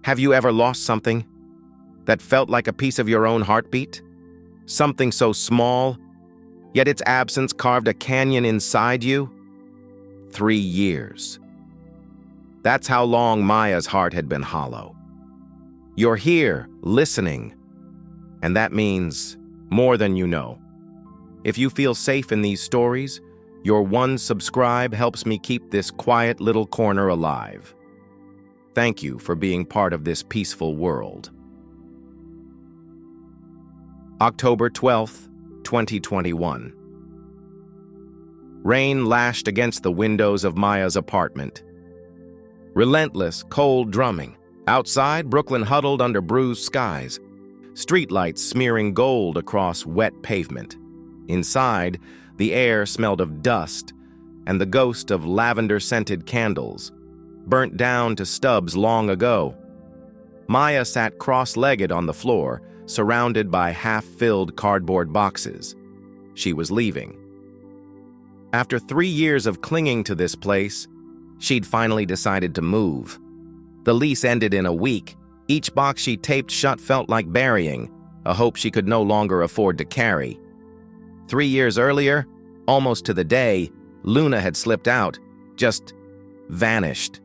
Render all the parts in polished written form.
Have you ever lost something that felt like a piece of your own heartbeat? Something so small, yet its absence carved a canyon inside you? 3 years. That's how long Maya's heart had been hollow. You're here, listening, and that means more than you know. If you feel safe in these stories, your one subscribe helps me keep this quiet little corner alive. Thank you for being part of this peaceful world. October 12th, 2021. Rain lashed against the windows of Maya's apartment. Relentless, cold drumming. Outside, Brooklyn huddled under bruised skies, streetlights smearing gold across wet pavement. Inside, the air smelled of dust and the ghost of lavender-scented candles, burnt down to stubs long ago. Maya sat cross-legged on the floor, surrounded by half-filled cardboard boxes. She was leaving. After 3 years of clinging to this place, she'd finally decided to move. The lease ended in a week. Each box she taped shut felt like burying, a hope she could no longer afford to carry. 3 years earlier, almost to the day, Luna had slipped out, just vanished.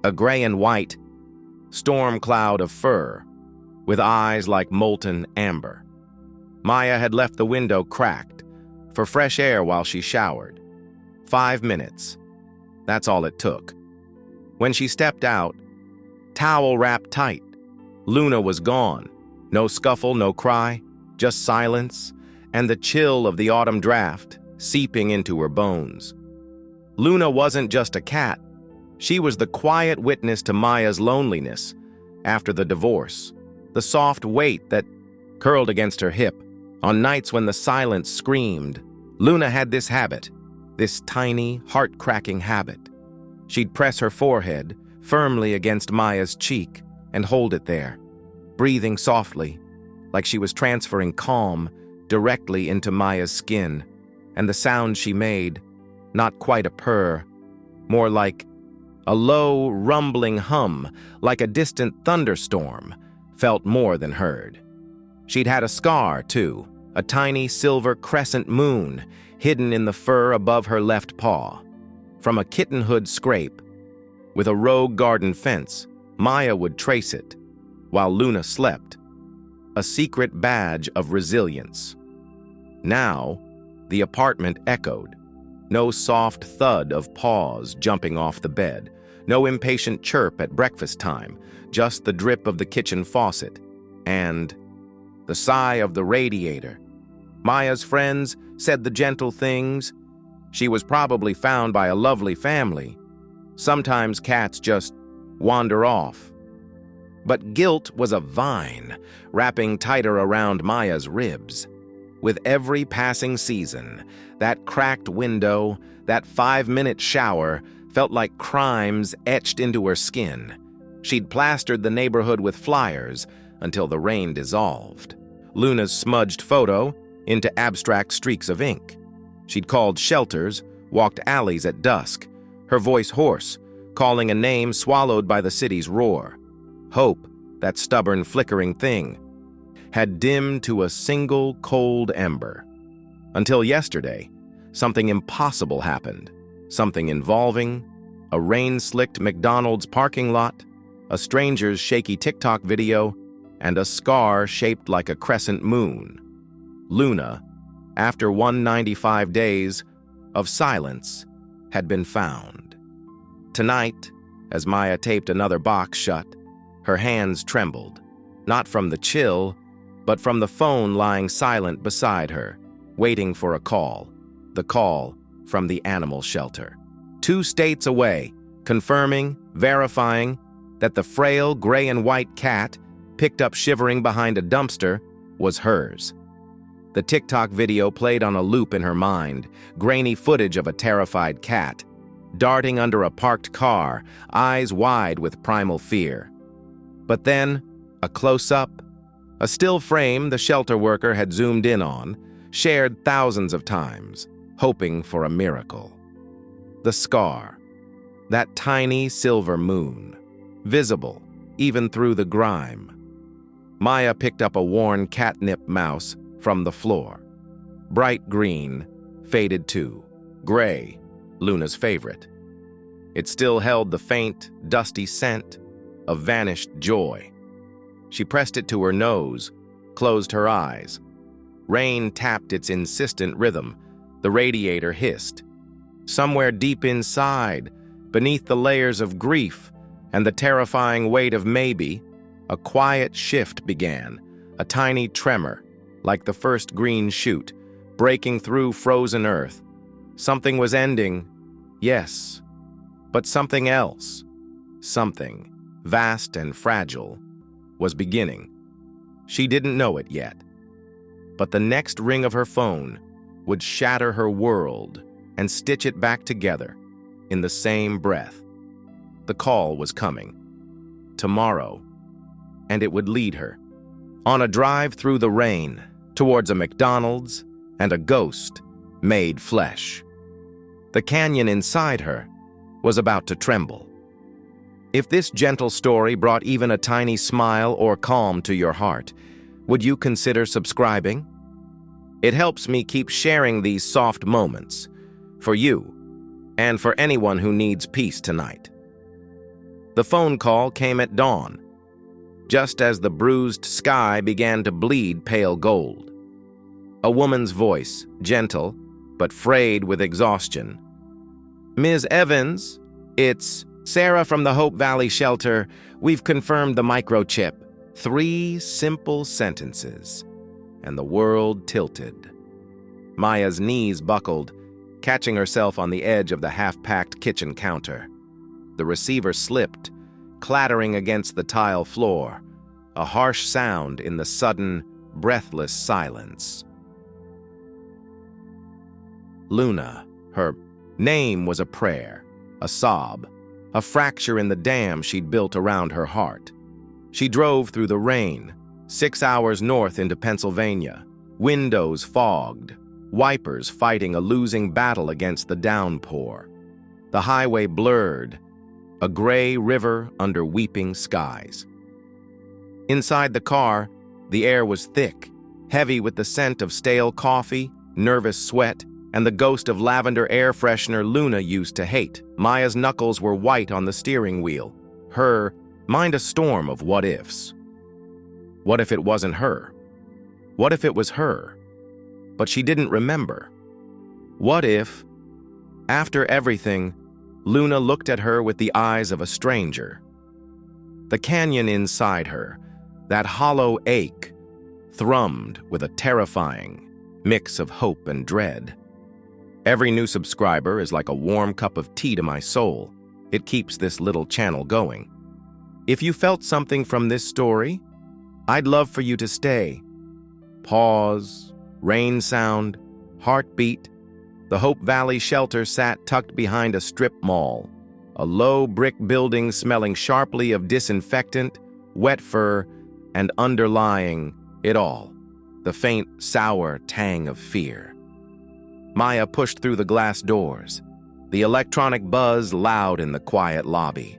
A gray and white storm cloud of fur, with eyes like molten amber. Maya had left the window cracked for fresh air while she showered. 5 minutes. That's all it took. When she stepped out, towel wrapped tight, Luna was gone. No scuffle, no cry, just silence, and the chill of the autumn draft seeping into her bones. Luna wasn't just a cat. She was the quiet witness to Maya's loneliness after the divorce, the soft weight that curled against her hip. On nights when the silence screamed, Luna had this habit, this tiny, heart-cracking habit. She'd press her forehead firmly against Maya's cheek and hold it there, breathing softly, like she was transferring calm directly into Maya's skin, and the sound she made, not quite a purr, more like a low, rumbling hum, like a distant thunderstorm, felt more than heard. She'd had a scar, too, a tiny silver crescent moon hidden in the fur above her left paw. From a kittenhood scrape, with a rogue garden fence, Maya would trace it, while Luna slept, a secret badge of resilience. Now, the apartment echoed. No soft thud of paws jumping off the bed, no impatient chirp at breakfast time, just the drip of the kitchen faucet, and the sigh of the radiator. Maya's friends said the gentle things. She was probably found by a lovely family. Sometimes cats just wander off. But guilt was a vine, wrapping tighter around Maya's ribs. With every passing season, that cracked window, that 5-minute shower, felt like crimes etched into her skin. She'd plastered the neighborhood with flyers until the rain dissolved Luna's smudged photo into abstract streaks of ink. She'd called shelters, walked alleys at dusk, her voice hoarse, calling a name swallowed by the city's roar. Hope, that stubborn, flickering thing, had dimmed to a single cold ember. Until yesterday, something impossible happened. Something involving a rain-slicked McDonald's parking lot, a stranger's shaky TikTok video, and a scar shaped like a crescent moon. Luna, after 195 days of silence, had been found. Tonight, as Maya taped another box shut, her hands trembled, not from the chill, but from the phone lying silent beside her, waiting for a call, the call from the animal shelter. 2 states away, confirming, verifying that the frail gray and white cat, picked up shivering behind a dumpster, was hers. The TikTok video played on a loop in her mind, grainy footage of a terrified cat, darting under a parked car, eyes wide with primal fear. But then, a close-up, a still frame the shelter worker had zoomed in on, shared thousands of times, hoping for a miracle. The scar, that tiny silver moon, visible, even through the grime. Maya picked up a worn catnip mouse from the floor. Bright green, faded too. Gray, Luna's favorite. It still held the faint, dusty scent of vanished joy. She pressed it to her nose, closed her eyes. Rain tapped its insistent rhythm. The radiator hissed. Somewhere deep inside, beneath the layers of grief and the terrifying weight of maybe, a quiet shift began, a tiny tremor, like the first green shoot, breaking through frozen earth. Something was ending, yes, but something else, something vast and fragile, was beginning. She didn't know it yet, but the next ring of her phone would shatter her world and stitch it back together in the same breath. The call was coming. Tomorrow. And it would lead her on a drive through the rain towards a McDonald's and a ghost made flesh. The canyon inside her was about to tremble. If this gentle story brought even a tiny smile or calm to your heart, would you consider subscribing? It helps me keep sharing these soft moments for you and for anyone who needs peace tonight. The phone call came at dawn, just as the bruised sky began to bleed pale gold. A woman's voice, gentle, but frayed with exhaustion. "Ms. Evans, it's Sarah from the Hope Valley shelter. We've confirmed the microchip." 3 simple sentences, and the world tilted. Maya's knees buckled, catching herself on the edge of the half-packed kitchen counter. The receiver slipped, clattering against the tile floor, a harsh sound in the sudden, breathless silence. Luna, her name was a prayer, a sob, a fracture in the dam she'd built around her heart. She drove through the rain, 6 hours north into Pennsylvania, windows fogged, wipers fighting a losing battle against the downpour. The highway blurred, a gray river under weeping skies. Inside the car, the air was thick, heavy with the scent of stale coffee, nervous sweat, and the ghost of lavender air freshener Luna used to hate. Maya's knuckles were white on the steering wheel. Her mind a storm of what-ifs. What if it wasn't her? What if it was her? But she didn't remember. What if, after everything, Luna looked at her with the eyes of a stranger? The canyon inside her, that hollow ache, thrummed with a terrifying mix of hope and dread. Every new subscriber is like a warm cup of tea to my soul. It keeps this little channel going. If you felt something from this story, I'd love for you to stay. Pause, rain sound, heartbeat. The Hope Valley shelter sat tucked behind a strip mall, a low brick building smelling sharply of disinfectant, wet fur, and underlying it all, the faint, sour tang of fear. Maya pushed through the glass doors, the electronic buzz loud in the quiet lobby.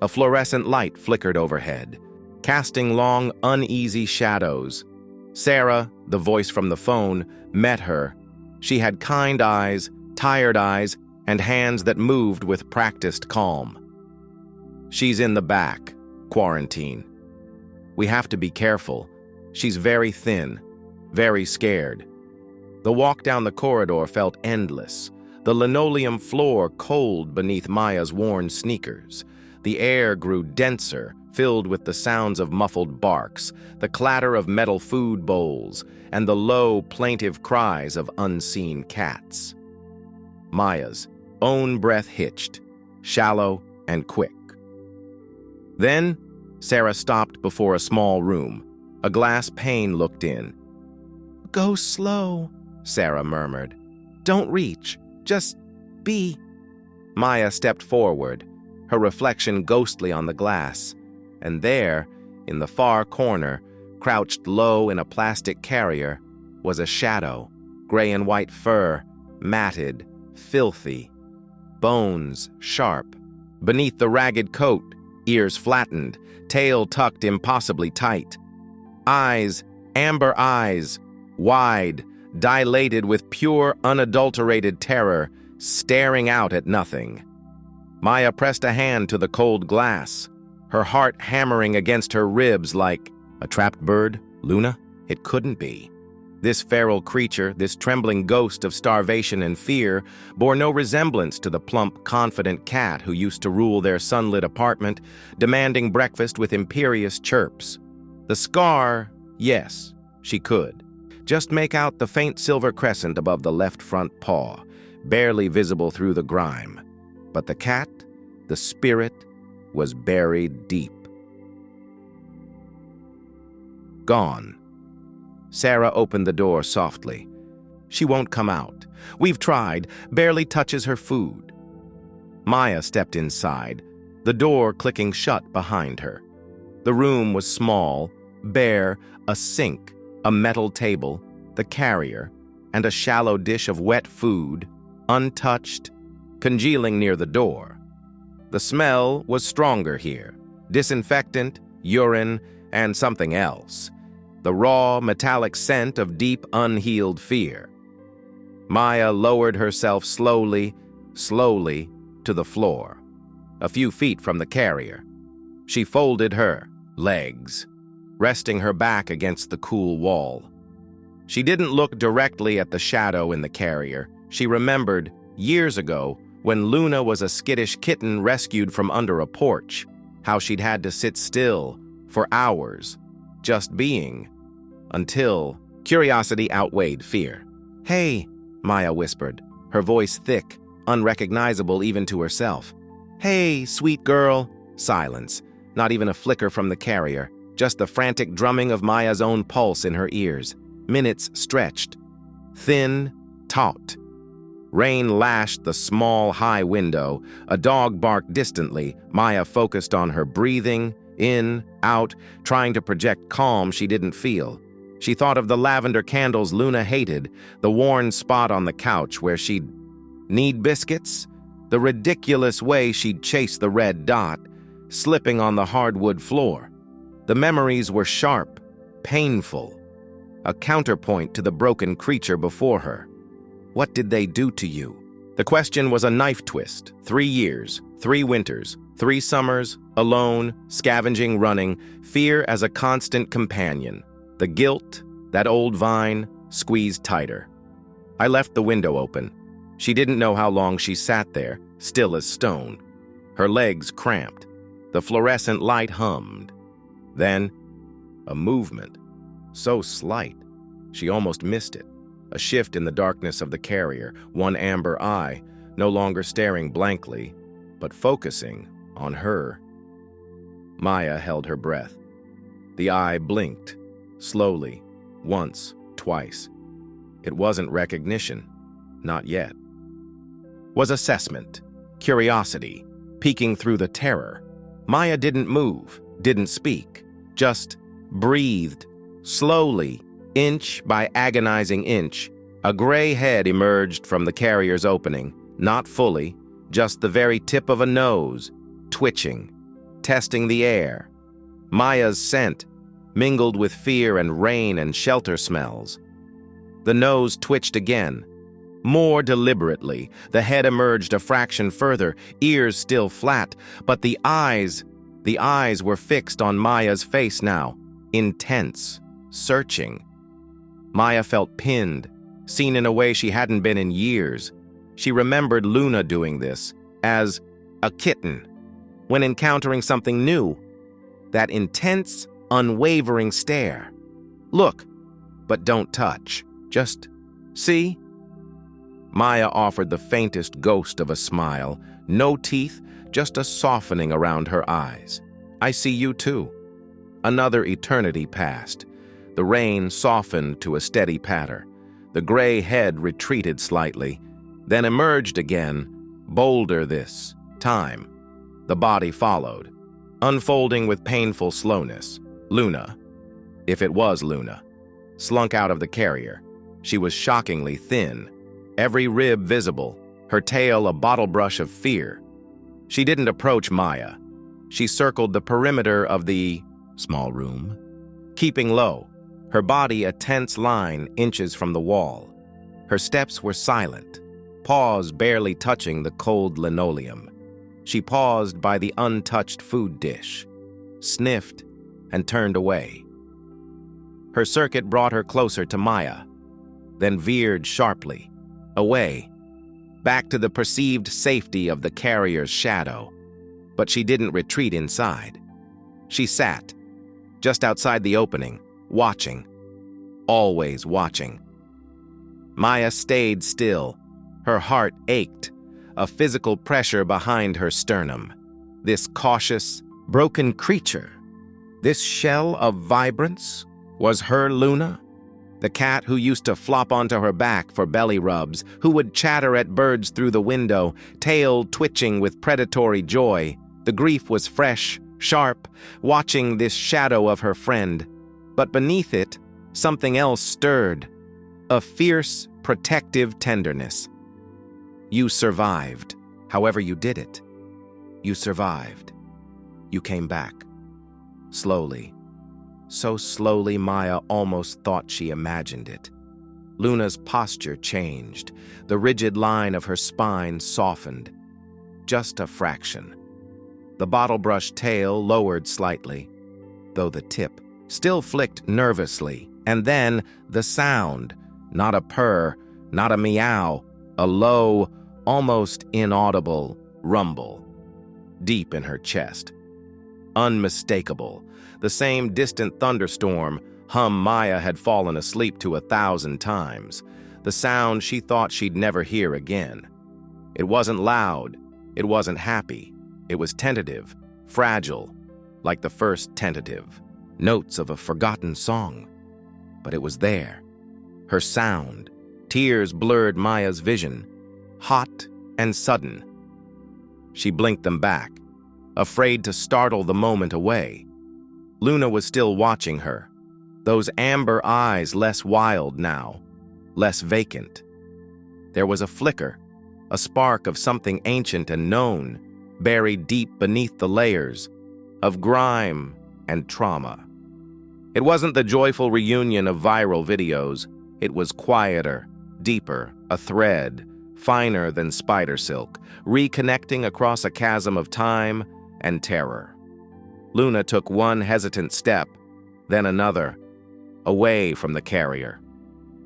A fluorescent light flickered overhead, casting long, uneasy shadows. Sarah, the voice from the phone, met her. She had kind eyes, tired eyes, and hands that moved with practiced calm. "She's in the back, quarantine. We have to be careful. She's very thin, very scared." The walk down the corridor felt endless, the linoleum floor cold beneath Maya's worn sneakers. The air grew denser, filled with the sounds of muffled barks, the clatter of metal food bowls, and the low, plaintive cries of unseen cats. Maya's own breath hitched, shallow and quick. Then, Sarah stopped before a small room. A glass pane looked in. "Go slow," Sarah murmured. "Don't reach, just be." Maya stepped forward, her reflection ghostly on the glass, and there, in the far corner, crouched low in a plastic carrier, was a shadow, gray and white fur, matted, filthy, bones sharp. Beneath the ragged coat, ears flattened, tail tucked impossibly tight. Eyes, amber eyes, wide, dilated with pure, unadulterated terror, staring out at nothing. Maya pressed a hand to the cold glass, her heart hammering against her ribs like a trapped bird. Luna? It couldn't be. This feral creature, this trembling ghost of starvation and fear, bore no resemblance to the plump, confident cat who used to rule their sunlit apartment, demanding breakfast with imperious chirps. The scar, yes, she could. Just make out the faint silver crescent above the left front paw, barely visible through the grime. But the cat, the spirit, was buried deep. Gone. Sarah opened the door softly. She won't come out. We've tried, barely touches her food. Maya stepped inside, the door clicking shut behind her. The room was small, bare, a sink, a metal table, the carrier, and a shallow dish of wet food, untouched, congealing near the door. The smell was stronger here, disinfectant, urine, and something else. The raw, metallic scent of deep, unhealed fear. Maya lowered herself slowly, to the floor, a few feet from the carrier. She folded her legs, resting her back against the cool wall. She didn't look directly at the shadow in the carrier. She remembered, years ago, when Luna was a skittish kitten rescued from under a porch, how she'd had to sit still for hours, just being, until curiosity outweighed fear. "Hey," Maya whispered, her voice thick, unrecognizable even to herself. "Hey, sweet girl." Silence, not even a flicker from the carrier, just the frantic drumming of Maya's own pulse in her ears. Minutes stretched, thin, taut. Rain lashed the small, high window. A dog barked distantly. Maya focused on her breathing, in, out, trying to project calm she didn't feel. She thought of the lavender candles Luna hated, the worn spot on the couch where she'd need biscuits, the ridiculous way she'd chase the red dot, slipping on the hardwood floor. The memories were sharp, painful, a counterpoint to the broken creature before her. What did they do to you? The question was a knife twist. 3 years, 3 winters, 3 summers, alone, scavenging, running, fear as a constant companion. The guilt, that old vine, squeezed tighter. I left the window open. She didn't know how long she sat there, still as stone. Her legs cramped. The fluorescent light hummed. Then, a movement, so slight, she almost missed it. A shift in the darkness of the carrier, one amber eye, no longer staring blankly, but focusing on her. Maya held her breath. The eye blinked, slowly, once, twice. It wasn't recognition, not yet. Was assessment, curiosity, peeking through the terror. Maya didn't move, didn't speak, just breathed, slowly, inch by agonizing inch. A gray head emerged from the carrier's opening, not fully, just the very tip of a nose, twitching, testing the air. Maya's scent mingled with fear and rain and shelter smells. The nose twitched again, more deliberately. The head emerged a fraction further, ears still flat, but the eyes were fixed on Maya's face now, intense, searching. Maya felt pinned, seen in a way she hadn't been in years. She remembered Luna doing this, as a kitten, when encountering something new. That intense, unwavering stare. Look, but don't touch. Just see? Maya offered the faintest ghost of a smile. No teeth, just a softening around her eyes. I see you too. Another eternity passed. The rain softened to a steady patter. The gray head retreated slightly, then emerged again, bolder this time. The body followed, unfolding with painful slowness. Luna, if it was Luna, slunk out of the carrier. She was shockingly thin, every rib visible, her tail a bottle brush of fear. She didn't approach Maya. She circled the perimeter of the small room, keeping low, her body a tense line inches from the wall. Her steps were silent, paws barely touching the cold linoleum. She paused by the untouched food dish, sniffed, and turned away. Her circuit brought her closer to Maya, then veered sharply, away, back to the perceived safety of the carrier's shadow. But she didn't retreat inside. She sat, just outside the opening, watching, always watching. Maya stayed still. Her heart ached, a physical pressure behind her sternum. This cautious, broken creature, this shell of vibrance, was her Luna? The cat who used to flop onto her back for belly rubs, who would chatter at birds through the window, tail twitching with predatory joy. The grief was fresh, sharp, watching this shadow of her friend. But beneath it, something else stirred, a fierce, protective tenderness. You survived, however you did it. You survived. You came back. Slowly. So slowly Maya almost thought she imagined it. Luna's posture changed. The rigid line of her spine softened. Just a fraction. The bottle-brush tail lowered slightly, though the tip still flicked nervously. And then the sound, not a purr, not a meow, a low, almost inaudible rumble, deep in her chest. Unmistakable, the same distant thunderstorm hum Maya had fallen asleep to 1,000 times, the sound she thought she'd never hear again. It wasn't loud, it wasn't happy, it was tentative, fragile, like the first tentative, notes of a forgotten song. But it was there, her sound. Tears blurred Maya's vision, hot and sudden. She blinked them back, afraid to startle the moment away. Luna was still watching her, those amber eyes less wild now, less vacant. There was a flicker, a spark of something ancient and known, buried deep beneath the layers of grime and trauma. It wasn't the joyful reunion of viral videos. It was quieter, deeper, a thread, finer than spider silk, reconnecting across a chasm of time and terror. Luna took one hesitant step, then another, away from the carrier.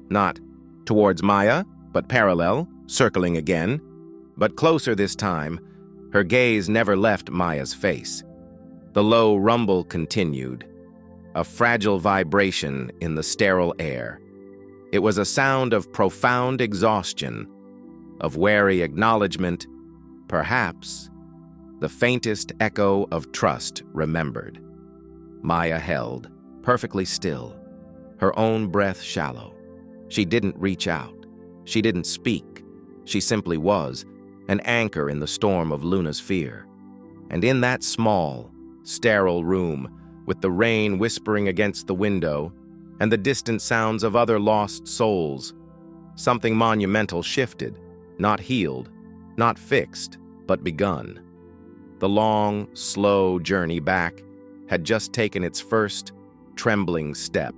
Not towards Maya, but parallel, circling again, but closer this time. Her gaze never left Maya's face. The low rumble continued, a fragile vibration in the sterile air. It was a sound of profound exhaustion, of wary acknowledgement, perhaps the faintest echo of trust remembered. Maya held, perfectly still, her own breath shallow. She didn't reach out. She didn't speak. She simply was, an anchor in the storm of Luna's fear. And in that small, sterile room, with the rain whispering against the window and the distant sounds of other lost souls, something monumental shifted, not healed, not fixed, but begun. The long, slow journey back had just taken its first, trembling step.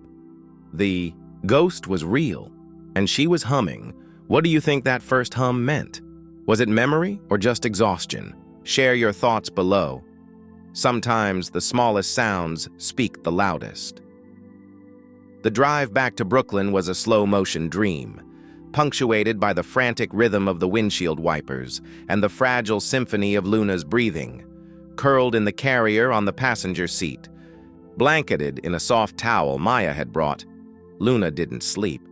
The ghost was real, and she was humming. What do you think that first hum meant? Was it memory or just exhaustion? Share your thoughts below. Sometimes the smallest sounds speak the loudest. The drive back to Brooklyn was a slow-motion dream, punctuated by the frantic rhythm of the windshield wipers and the fragile symphony of Luna's breathing. Curled in the carrier on the passenger seat, blanketed in a soft towel Maya had brought, Luna didn't sleep.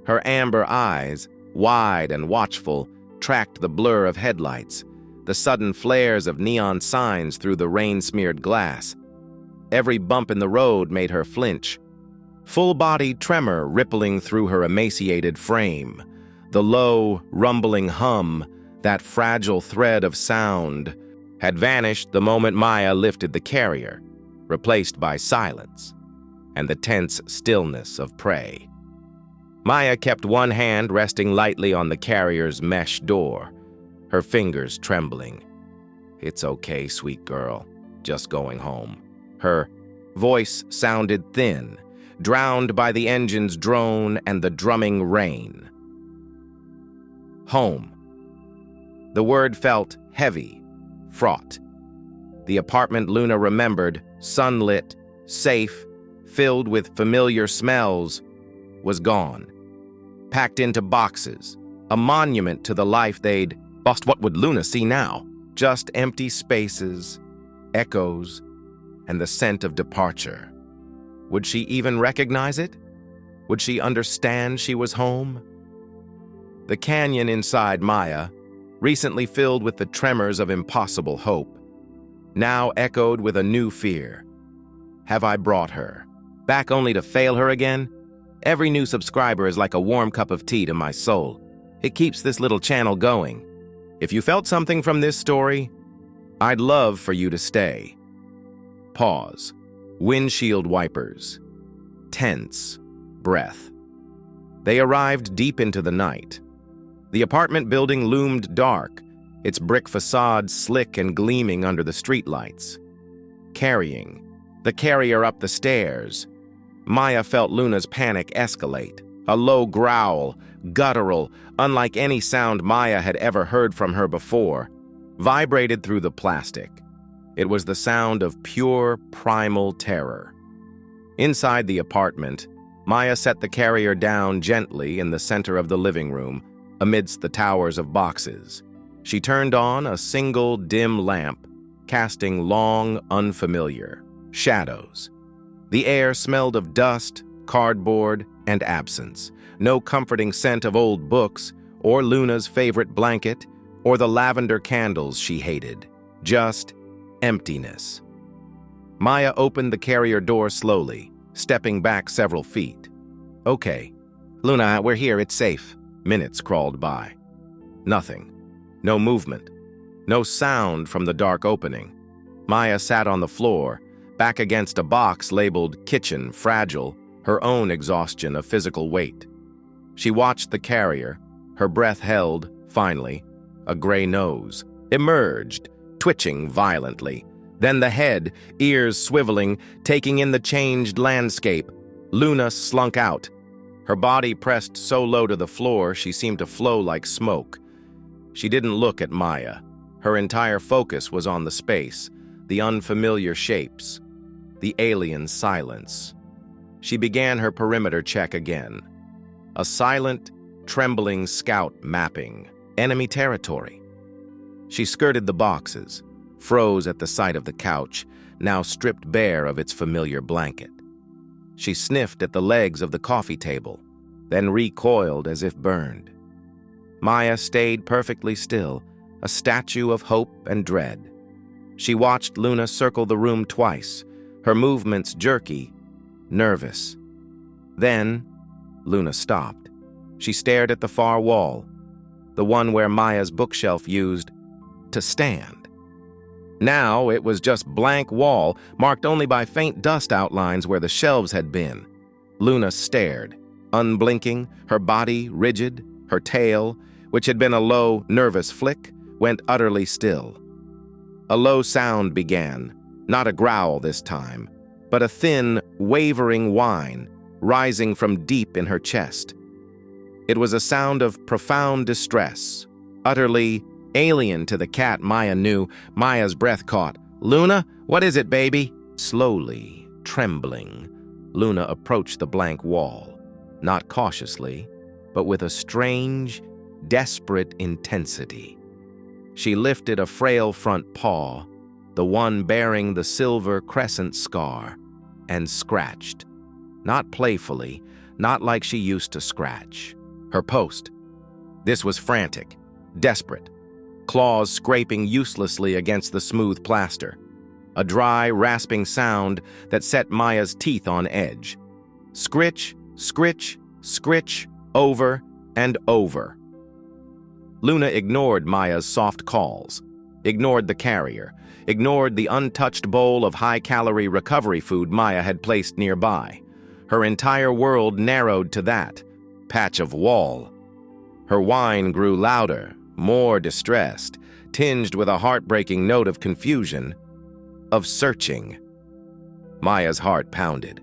Her amber eyes, wide and watchful, tracked the blur of headlights, the sudden flares of neon signs through the rain-smeared glass. Every bump in the road made her flinch, full-body tremor rippling through her emaciated frame. The low, rumbling hum, that fragile thread of sound, had vanished the moment Maya lifted the carrier, replaced by silence and the tense stillness of prey. Maya kept one hand resting lightly on the carrier's mesh door, her fingers trembling. "It's okay, sweet girl. just going home. Her voice sounded thin, drowned by the engine's drone and the drumming rain. Home. The word felt heavy, fraught. The apartment Luna remembered, sunlit, safe, filled with familiar smells, was gone. Packed into boxes, a monument to the life they'd lost. What would Luna see now? Just empty spaces, echoes, and the scent of departure. Would she even recognize it? Would she understand she was home? The canyon inside Maya, recently filled with the tremors of impossible hope, now echoed with a new fear. Have I brought her? Back only to fail her again? Every new subscriber is like a warm cup of tea to my soul. It keeps this little channel going. If you felt something from this story, I'd love for you to stay. Pause. Windshield wipers. Tense. Breath. They arrived deep into the night. The apartment building loomed dark, its brick facade slick and gleaming under the streetlights. Carrying the carrier up the stairs, Maya felt Luna's panic escalate. A low growl, guttural, unlike any sound Maya had ever heard from her before, vibrated through the plastic. It was the sound of pure, primal terror. Inside the apartment, Maya set the carrier down gently in the center of the living room, amidst the towers of boxes. She turned on a single dim lamp, casting long, unfamiliar shadows. The air smelled of dust, cardboard, and absence. No comforting scent of old books, or Luna's favorite blanket, or the lavender candles she hated. Just emptiness. Maya opened the carrier door slowly, stepping back several feet. Okay, Luna, we're here, it's safe. Minutes crawled by. Nothing. No movement. No sound from the dark opening. Maya sat on the floor, back against a box labeled kitchen, fragile, her own exhaustion a physical weight. She watched the carrier, her breath held, finally. A gray nose emerged, twitching violently. Then the head, ears swiveling, taking in the changed landscape. Luna slunk out. Her body pressed so low to the floor she seemed to flow like smoke. She didn't look at Maya. Her entire focus was on the space, the unfamiliar shapes, the alien silence. She began her perimeter check again. A silent, trembling scout mapping. Enemy territory. She skirted the boxes, froze at the sight of the couch, now stripped bare of its familiar blanket. She sniffed at the legs of the coffee table, then recoiled as if burned. Maya stayed perfectly still, a statue of hope and dread. She watched Luna circle the room twice, her movements jerky, nervous. Then, Luna stopped. She stared at the far wall, the one where Maya's bookshelf used to stand. Now it was just blank wall, marked only by faint dust outlines where the shelves had been. Luna stared, unblinking, her body rigid, her tail, which had been a low, nervous flick, went utterly still. A low sound began, not a growl this time, but a thin, wavering whine rising from deep in her chest. It was a sound of profound distress, utterly alien to the cat Maya knew. Maya's breath caught. "Luna, what is it, baby?" Slowly, trembling, Luna approached the blank wall, not cautiously, but with a strange, desperate intensity. She lifted a frail front paw, the one bearing the silver crescent scar, and scratched. Not playfully, not like she used to scratch. Her post. This was frantic, desperate, claws scraping uselessly against the smooth plaster. A dry, rasping sound that set Maya's teeth on edge. Scritch, scritch, scritch, over and over. Luna ignored Maya's soft calls, ignored the carrier, ignored the untouched bowl of high-calorie recovery food Maya had placed nearby. Her entire world narrowed to that patch of wall. Her whine grew louder, more distressed, tinged with a heartbreaking note of confusion. of searching. Maya's heart pounded.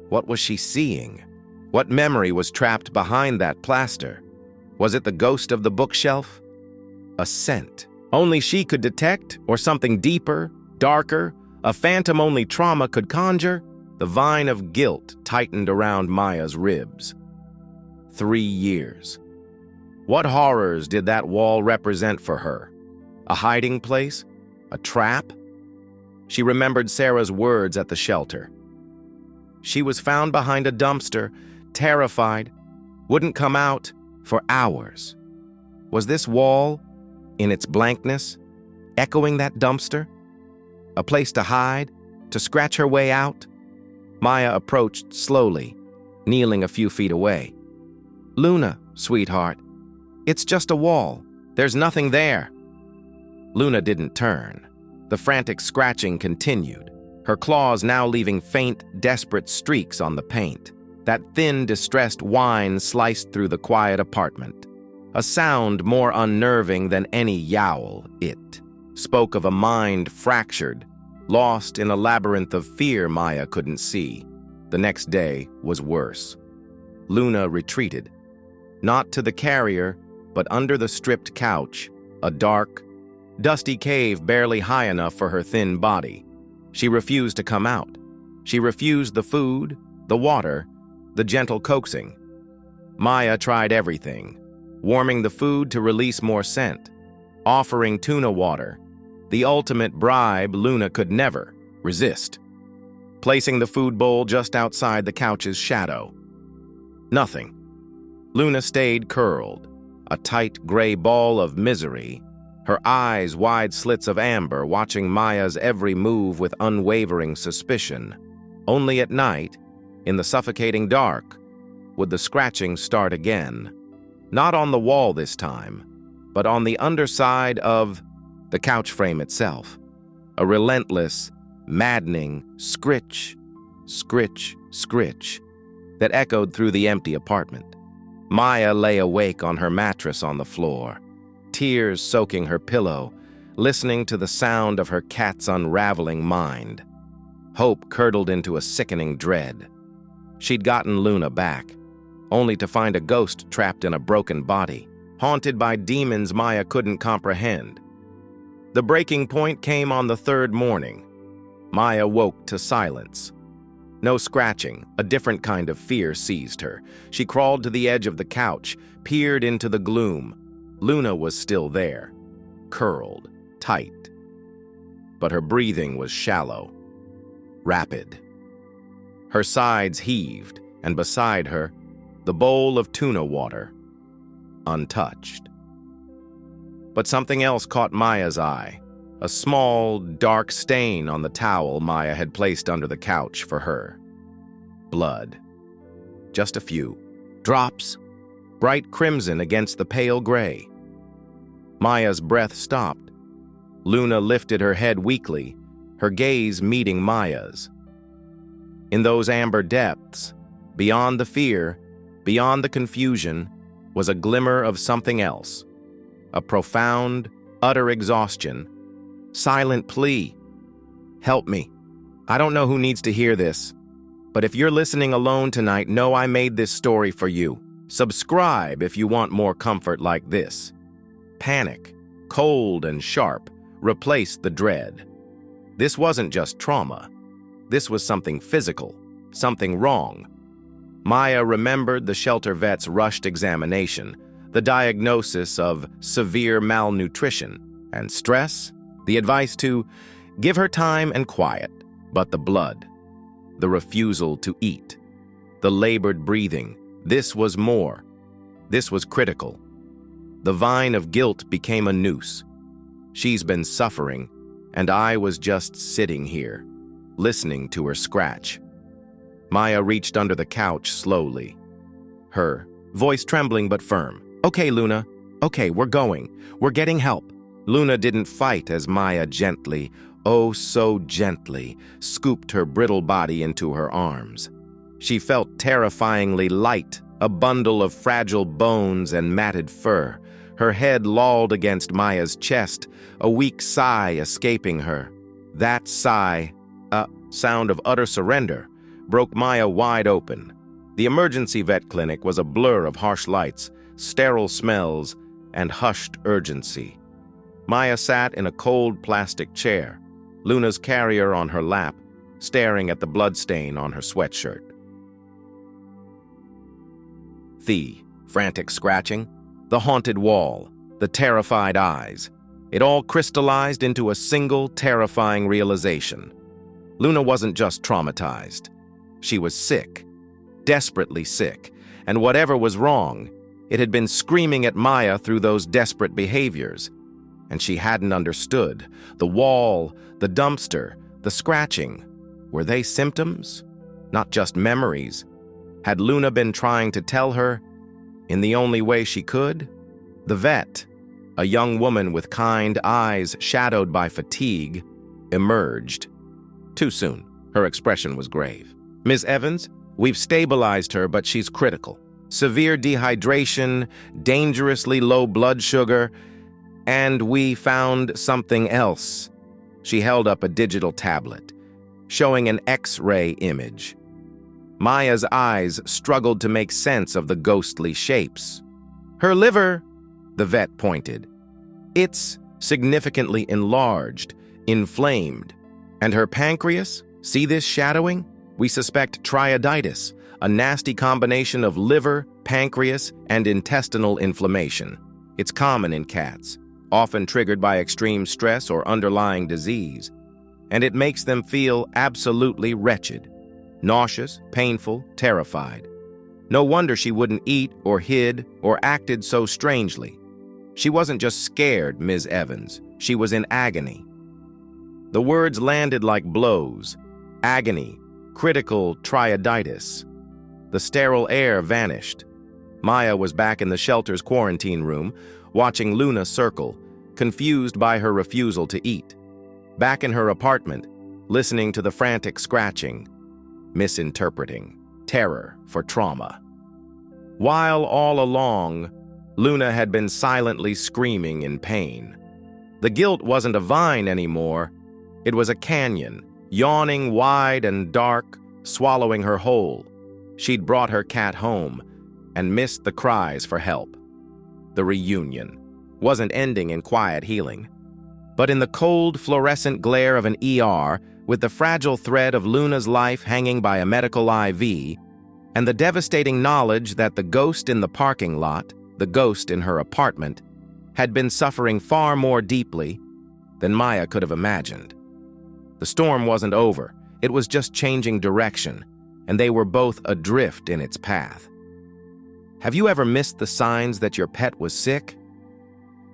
What was she seeing? What memory was trapped behind that plaster? Was it the ghost of the bookshelf? A scent only she could detect, or something deeper, darker, a phantom only trauma could conjure? The vine of guilt tightened around Maya's ribs. 3 years. What horrors did that wall represent for her? A hiding place? A trap? She remembered Sarah's words at the shelter. She was found behind a dumpster, terrified, wouldn't come out for hours. Was this wall, in its blankness, echoing that dumpster? A place to hide, to scratch her way out? Maya approached slowly, kneeling a few feet away. "Luna, sweetheart, it's just a wall. There's nothing there." Luna didn't turn. The frantic scratching continued, her claws now leaving faint, desperate streaks on the paint. That thin, distressed whine sliced through the quiet apartment. A sound more unnerving than any yowl. It spoke of a mind fractured, lost in a labyrinth of fear Maya couldn't see. The next day was worse. Luna retreated, not to the carrier, but under the stripped couch, a dark, dusty cave barely high enough for her thin body. She refused to come out. She refused the food, the water, the gentle coaxing. Maya tried everything, warming the food to release more scent, offering tuna water, the ultimate bribe Luna could never resist, placing the food bowl just outside the couch's shadow. Nothing. Luna stayed curled, a tight gray ball of misery, her eyes wide slits of amber, watching Maya's every move with unwavering suspicion. Only at night, in the suffocating dark, would the scratching start again. Not on the wall this time, but on the underside of the couch frame itself. A relentless, maddening scritch, scritch, scritch that echoed through the empty apartment. Maya lay awake on her mattress on the floor, tears soaking her pillow, listening to the sound of her cat's unraveling mind. Hope curdled into a sickening dread. She'd gotten Luna back, only to find a ghost trapped in a broken body, haunted by demons Maya couldn't comprehend. The breaking point came on the 3rd morning. Maya woke to silence. No scratching, a different kind of fear seized her. She crawled to the edge of the couch, peered into the gloom. Luna was still there, curled, tight. But her breathing was shallow, rapid. Her sides heaved, and beside her, the bowl of tuna water, untouched. But something else caught Maya's eye, a small, dark stain on the towel Maya had placed under the couch for her. Blood. Just a few. Drops, bright crimson against the pale gray. Maya's breath stopped. Luna lifted her head weakly, her gaze meeting Maya's. In those amber depths, beyond the fear, beyond the confusion, was a glimmer of something else. A profound, utter exhaustion. Silent plea. Help me. I don't know who needs to hear this, but if you're listening alone tonight, know I made this story for you. Subscribe if you want more comfort like this. Panic, cold and sharp, replaced the dread. This wasn't just trauma. This was something physical, something wrong. Maya remembered the shelter vet's rushed examination, the diagnosis of severe malnutrition and stress, the advice to give her time and quiet, but the blood, the refusal to eat, the labored breathing. This was more. This was critical. The vine of guilt became a noose. She's been suffering, and I was just sitting here, listening to her scratch. Maya reached under the couch slowly, her voice trembling but firm. "Okay, Luna. Okay, we're going. We're getting help." Luna didn't fight as Maya gently, oh so gently, scooped her brittle body into her arms. She felt terrifyingly light, a bundle of fragile bones and matted fur. Her head lolled against Maya's chest, a weak sigh escaping her. That sigh, a sound of utter surrender, broke Maya wide open. The emergency vet clinic was a blur of harsh lights, sterile smells, and hushed urgency. Maya sat in a cold plastic chair, Luna's carrier on her lap, staring at the bloodstain on her sweatshirt. The frantic scratching, the haunted wall, the terrified eyes. It all crystallized into a single terrifying realization. Luna wasn't just traumatized. She was sick, desperately sick, and whatever was wrong, it had been screaming at Maya through those desperate behaviors. And she hadn't understood. The wall, the dumpster, the scratching, were they symptoms? Not just memories? Had Luna been trying to tell her, in the only way she could? The vet, a young woman with kind eyes shadowed by fatigue, emerged. Too soon. Her expression was grave. "Ms. Evans, we've stabilized her, but she's critical. Severe dehydration, dangerously low blood sugar, and we found something else." She held up a digital tablet, showing an X-ray image. Maya's eyes struggled to make sense of the ghostly shapes. "Her liver," the vet pointed. "It's significantly enlarged, inflamed. And her pancreas, see this shadowing? We suspect triaditis, a nasty combination of liver, pancreas, and intestinal inflammation. It's common in cats, often triggered by extreme stress or underlying disease, and it makes them feel absolutely wretched, nauseous, painful, terrified. No wonder she wouldn't eat or hid or acted so strangely. She wasn't just scared, Ms. Evans. She was in agony." The words landed like blows. Agony, critical triaditis. The sterile air vanished. Maya was back in the shelter's quarantine room, watching Luna circle, confused by her refusal to eat. Back in her apartment, listening to the frantic scratching, misinterpreting terror for trauma. While all along, Luna had been silently screaming in pain. The guilt wasn't a vine anymore. It was a canyon, yawning wide and dark, swallowing her whole. She'd brought her cat home and missed the cries for help. The reunion wasn't ending in quiet healing, but in the cold, fluorescent glare of an ER, with the fragile thread of Luna's life hanging by a medical IV, and the devastating knowledge that the ghost in the parking lot, the ghost in her apartment, had been suffering far more deeply than Maya could have imagined. The storm wasn't over. It was just changing direction, and they were both adrift in its path. Have you ever missed the signs that your pet was sick?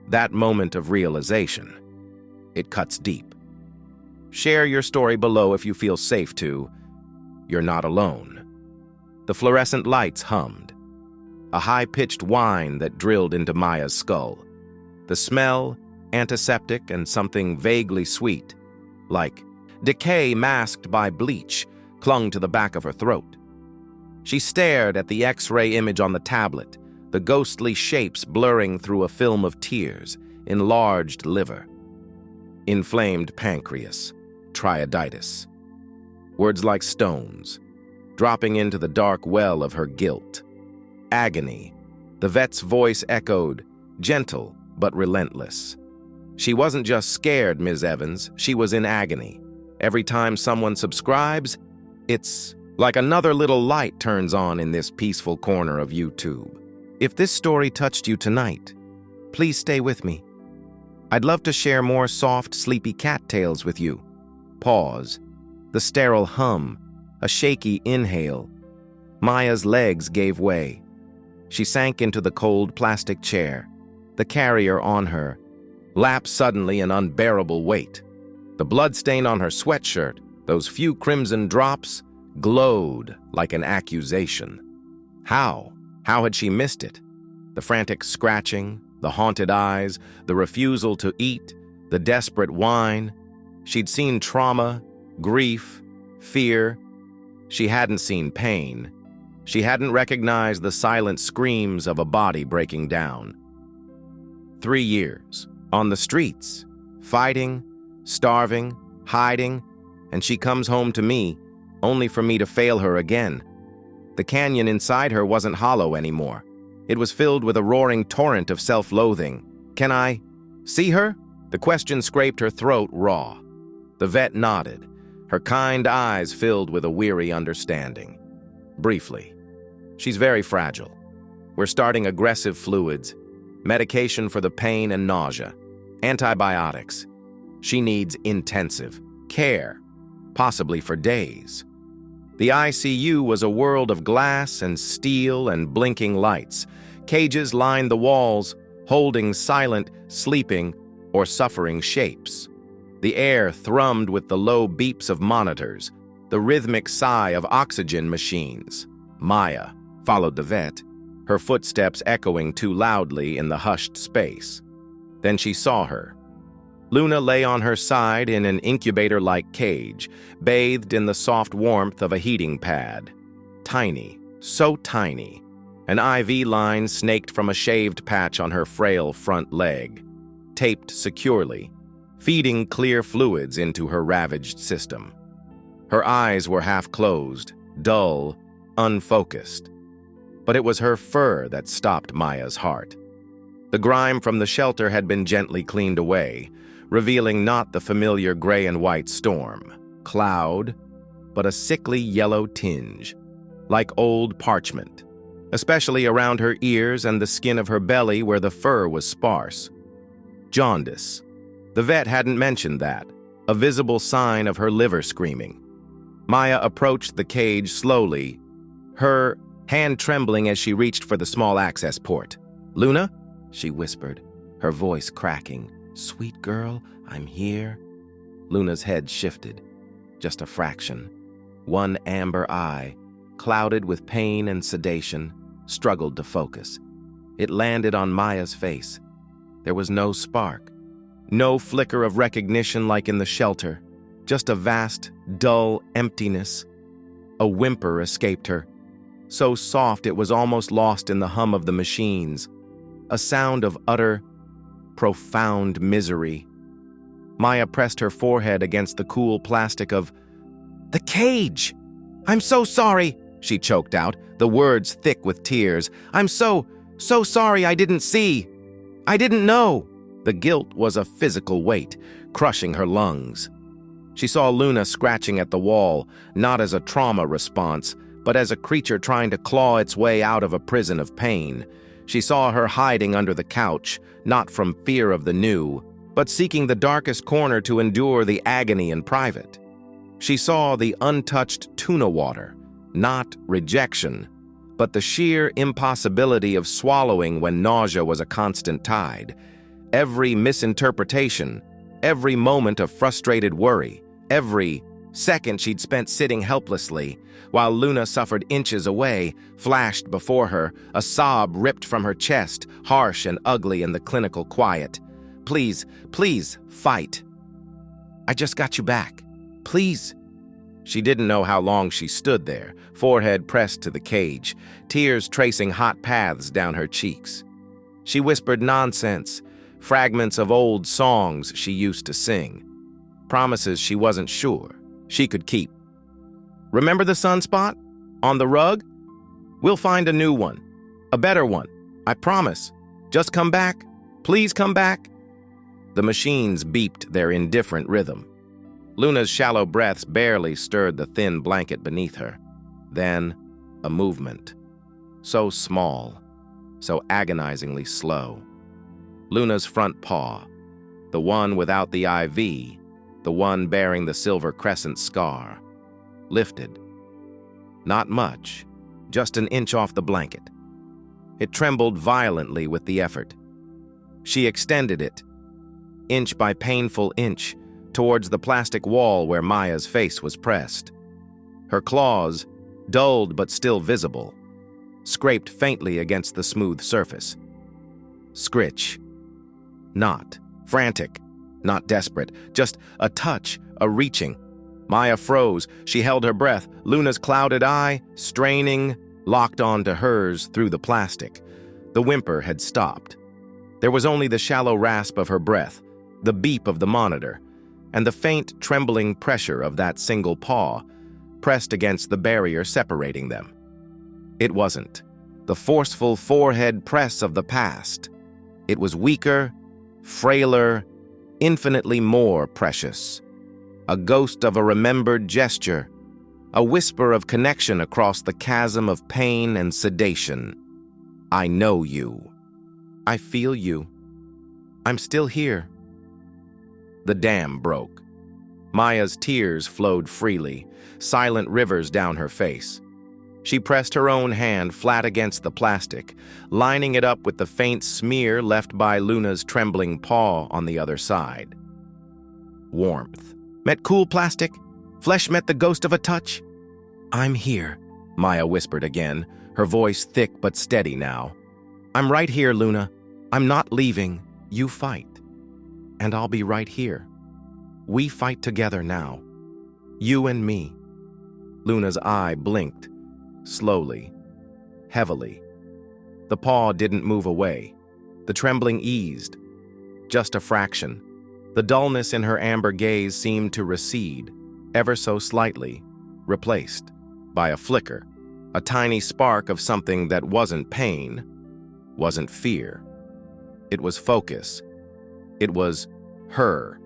That moment of realization, it cuts deep. Share your story below if you feel safe to. You're not alone. The fluorescent lights hummed. A high-pitched whine that drilled into Maya's skull. The smell, antiseptic and something vaguely sweet, like decay masked by bleach, clung to the back of her throat. She stared at the X-ray image on the tablet, the ghostly shapes blurring through a film of tears, enlarged liver, inflamed pancreas, triaditis. Words like stones, dropping into the dark well of her guilt. Agony. The vet's voice echoed, gentle but relentless. She wasn't just scared, Ms. Evans, she was in agony. Every time someone subscribes, it's like another little light turns on in this peaceful corner of YouTube. If this story touched you tonight, please stay with me. I'd love to share more soft, sleepy cat tales with you. Pause. The sterile hum. A shaky inhale. Maya's legs gave way. She sank into the cold plastic chair, the carrier on her, lap suddenly an unbearable weight. The bloodstain on her sweatshirt, those few crimson drops, glowed like an accusation. How? How had she missed it? The frantic scratching, the haunted eyes, the refusal to eat, the desperate whine. She'd seen trauma, grief, fear. She hadn't seen pain. She hadn't recognized the silent screams of a body breaking down. 3 years, on the streets, fighting, starving, hiding, and she comes home to me, only for me to fail her again. The canyon inside her wasn't hollow anymore. It was filled with a roaring torrent of self-loathing. Can I see her? The question scraped her throat raw. The vet nodded, her kind eyes filled with a weary understanding. Briefly. She's very fragile. We're starting aggressive fluids, medication for the pain and nausea, antibiotics. She needs intensive care, possibly for days. The ICU was a world of glass and steel and blinking lights. Cages lined the walls, holding silent, sleeping, or suffering shapes. The air thrummed with the low beeps of monitors, the rhythmic sigh of oxygen machines. Maya followed the vet, her footsteps echoing too loudly in the hushed space. Then she saw her. Luna lay on her side in an incubator-like cage, bathed in the soft warmth of a heating pad. Tiny, so tiny. An IV line snaked from a shaved patch on her frail front leg, taped securely, feeding clear fluids into her ravaged system. Her eyes were half closed, dull, unfocused. But it was her fur that stopped Maya's heart. The grime from the shelter had been gently cleaned away, revealing not the familiar gray and white storm, cloud, but a sickly yellow tinge, like old parchment, especially around her ears and the skin of her belly where the fur was sparse. Jaundice. The vet hadn't mentioned that, a visible sign of her liver screaming. Maya approached the cage slowly, her hand trembling as she reached for the small access port. "Luna?" she whispered, her voice cracking. "Sweet girl, I'm here." Luna's head shifted, just a fraction. One amber eye, clouded with pain and sedation, struggled to focus. It landed on Maya's face. There was no spark, no flicker of recognition like in the shelter, just a vast, dull emptiness. A whimper escaped her, so soft it was almost lost in the hum of the machines, a sound of utter, profound misery. Maya pressed her forehead against the cool plastic of the cage. "I'm so sorry," she choked out, the words thick with tears. "I'm so sorry I didn't see. I didn't know." The guilt was a physical weight, crushing her lungs. She saw Luna scratching at the wall, not as a trauma response, but as a creature trying to claw its way out of a prison of pain. She saw her hiding under the couch, not from fear of the new, but seeking the darkest corner to endure the agony in private. She saw the untouched tuna water, not rejection, but the sheer impossibility of swallowing when nausea was a constant tide. Every misinterpretation, every moment of frustrated worry, every second she'd spent sitting helplessly, while Luna suffered inches away, flashed before her, a sob ripped from her chest, harsh and ugly in the clinical quiet. "Please, please, fight. I just got you back. Please." She didn't know how long she stood there, forehead pressed to the cage, tears tracing hot paths down her cheeks. She whispered nonsense, fragments of old songs she used to sing, promises she wasn't sure she could keep. "Remember the sunspot? On the rug? We'll find a new one. A better one. I promise. Just come back. Please come back." The machines beeped their indifferent rhythm. Luna's shallow breaths barely stirred the thin blanket beneath her. Then, a movement. So small, so agonizingly slow. Luna's front paw, the one without the IV, the one bearing the silver crescent scar, lifted. Not much, just an inch off the blanket. It trembled violently with the effort. She extended it, inch by painful inch, towards the plastic wall where Maya's face was pressed. Her claws, dulled but still visible, scraped faintly against the smooth surface. Scritch. Not frantic, not desperate, just a touch, a reaching. Maya froze. She held her breath, Luna's clouded eye, straining, locked onto hers through the plastic. The whimper had stopped. There was only the shallow rasp of her breath, the beep of the monitor. and the faint, trembling pressure of that single paw pressed against the barrier separating them. It wasn't the forceful forehead press of the past. It was weaker, frailer, infinitely more precious. A ghost of a remembered gesture, a whisper of connection across the chasm of pain and sedation. I know you. I feel you. I'm still here. The dam broke. Maya's tears flowed freely, silent rivers down her face. She pressed her own hand flat against the plastic, lining it up with the faint smear left by Luna's trembling paw on the other side. Warmth met cool plastic. Flesh met the ghost of a touch. I'm here, Maya whispered again, her voice thick but steady now. I'm right here, Luna. I'm not leaving. You fight. And I'll be right here. We fight together now. You and me. Luna's eye blinked, slowly, heavily. The paw didn't move away. The trembling eased, just a fraction. The dullness in her amber gaze seemed to recede, ever so slightly, replaced by a flicker, a tiny spark of something that wasn't pain, wasn't fear. It was focus. It was her,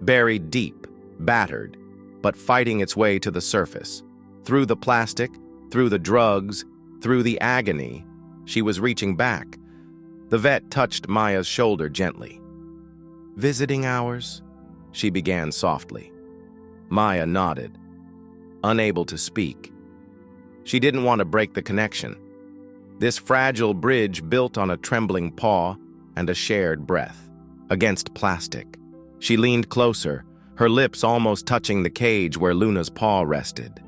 buried deep, battered, but fighting its way to the surface. Through the plastic, through the drugs, through the agony, she was reaching back. The vet touched Maya's shoulder gently. Visiting hours? She began softly. Maya nodded, unable to speak. She didn't want to break the connection. This fragile bridge built on a trembling paw and a shared breath. Against plastic. She leaned closer, her lips almost touching the cage where Luna's paw rested.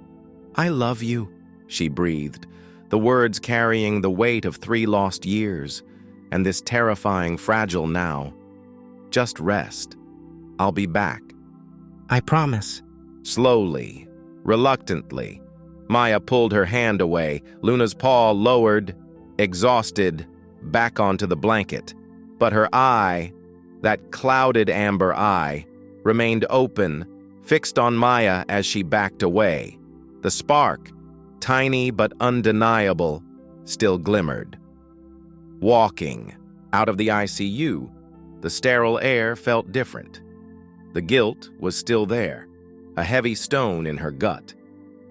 I love you, she breathed, the words carrying the weight of 3 lost years, and this terrifying fragile now. Just rest. I'll be back. I promise. Slowly, reluctantly, Maya pulled her hand away, Luna's paw lowered, exhausted, back onto the blanket. But her eye, that clouded amber eye, remained open, fixed on Maya as she backed away. The spark, tiny but undeniable, still glimmered. Walking out of the ICU, the sterile air felt different. The guilt was still there, a heavy stone in her gut.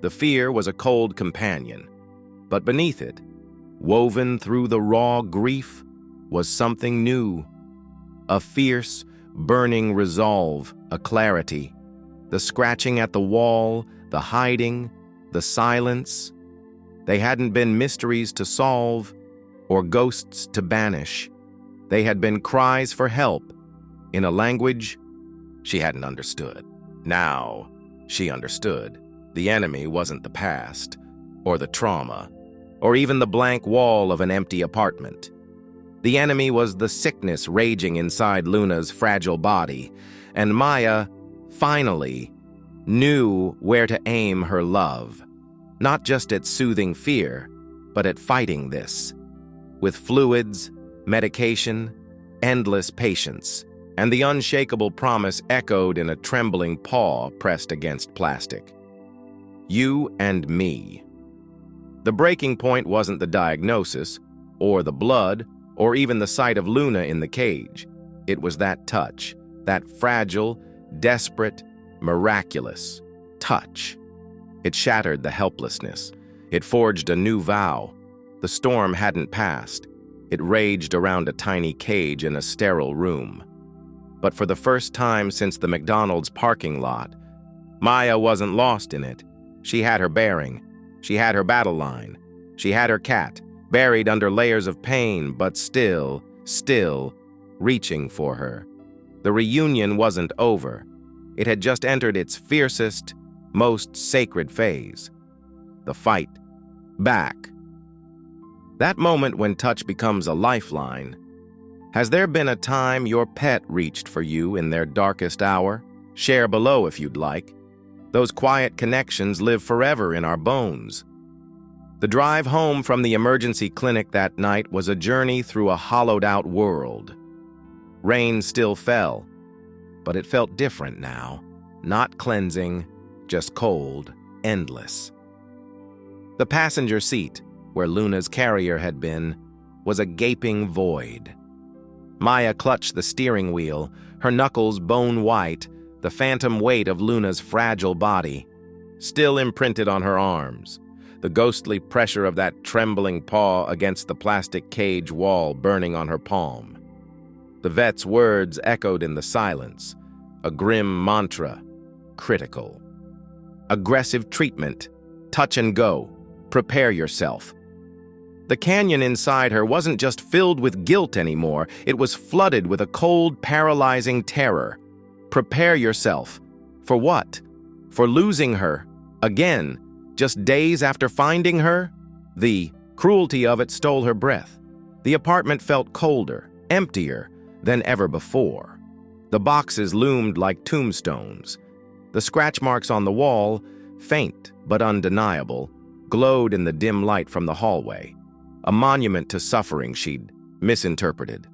The fear was a cold companion. But beneath it, woven through the raw grief, was something new. A fierce, burning resolve, a clarity. The scratching at the wall, the hiding, the silence. They hadn't been mysteries to solve or ghosts to banish. They had been cries for help in a language she hadn't understood. Now, she understood. The enemy wasn't the past, or the trauma, or even the blank wall of an empty apartment. The enemy was the sickness raging inside Luna's fragile body, and Maya, finally, knew where to aim her love. Not just at soothing fear, but at fighting this. With fluids, medication, endless patience, and the unshakable promise echoed in a trembling paw pressed against plastic. You and me. The breaking point wasn't the diagnosis, or the blood, or even the sight of Luna in the cage. It was that touch, that fragile, desperate, miraculous touch. It shattered the helplessness. It forged a new vow. The storm hadn't passed. It raged around a tiny cage in a sterile room. But for the first time since the McDonald's parking lot, Maya wasn't lost in it. She had her bearing. She had her battle line. She had her cat, buried under layers of pain, but still reaching for her. The reunion wasn't over. It had just entered its fiercest, most sacred phase. The fight. Back. That moment when touch becomes a lifeline. Has there been a time your pet reached for you in their darkest hour? Share below if you'd like. Those quiet connections live forever in our bones. The drive home from the emergency clinic that night was a journey through a hollowed-out world. Rain still fell. but it felt different now. Not cleansing, just cold, endless. The passenger seat, where Luna's carrier had been, was a gaping void. Maya clutched the steering wheel, her knuckles bone white, the phantom weight of Luna's fragile body still imprinted on her arms, the ghostly pressure of that trembling paw against the plastic cage wall burning on her palm. The vet's words echoed in the silence, a grim mantra, critical. Aggressive treatment, touch and go, prepare yourself. The canyon inside her wasn't just filled with guilt anymore, it was flooded with a cold, paralyzing terror. Prepare yourself. For what? For losing her. Again, just days after finding her? The cruelty of it stole her breath. The apartment felt colder, emptier than ever before. The boxes loomed like tombstones. The scratch marks on the wall, faint but undeniable, glowed in the dim light from the hallway. A monument to suffering she'd misinterpreted.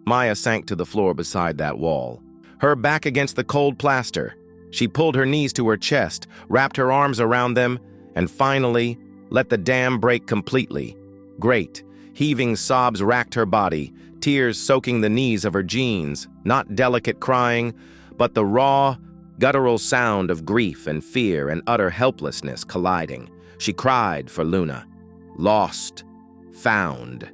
Maya sank to the floor beside that wall, her back against the cold plaster. She pulled her knees to her chest, wrapped her arms around them, and finally let the dam break completely. Great, heaving sobs racked her body, tears soaking the knees of her jeans, not delicate crying, but the raw, guttural sound of grief and fear and utter helplessness colliding. She cried for Luna, lost, found,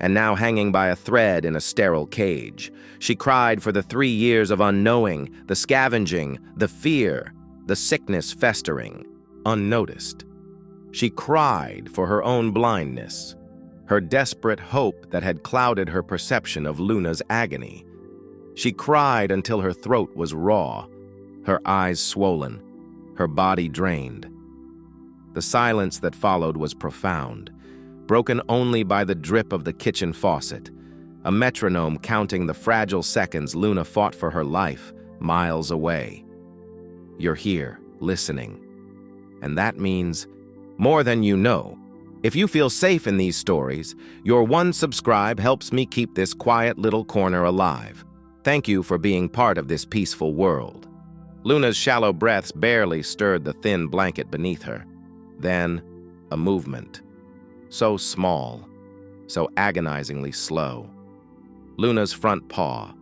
and now hanging by a thread in a sterile cage. She cried for the 3 years of unknowing, the scavenging, the fear, the sickness festering, unnoticed. She cried for her own blindness, her desperate hope that had clouded her perception of Luna's agony. She cried until her throat was raw, her eyes swollen, her body drained. The silence that followed was profound, broken only by the drip of the kitchen faucet, a metronome counting the fragile seconds Luna fought for her life miles away. You're here, listening. And that means more than you know. If you feel safe in these stories, your one subscribe helps me keep this quiet little corner alive. Thank you for being part of this peaceful world. Luna's shallow breaths barely stirred the thin blanket beneath her. Then, a movement. So small, so agonizingly slow. Luna's front paw,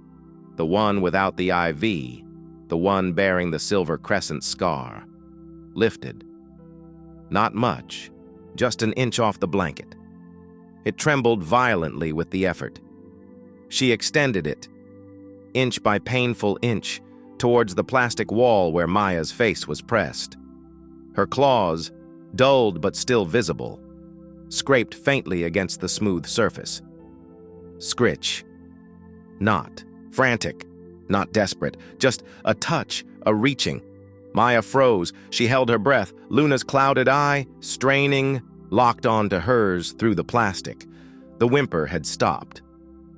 the one without the IV, the one bearing the silver crescent scar, lifted. Not much, just an inch off the blanket. It trembled violently with the effort. She extended it, inch by painful inch, towards the plastic wall where Maya's face was pressed. Her claws, dulled but still visible, scraped faintly against the smooth surface. Scritch. Not frantic, not desperate, just a touch, a reaching. Maya froze. She held her breath, Luna's clouded eye, straining, locked onto hers through the plastic. The whimper had stopped.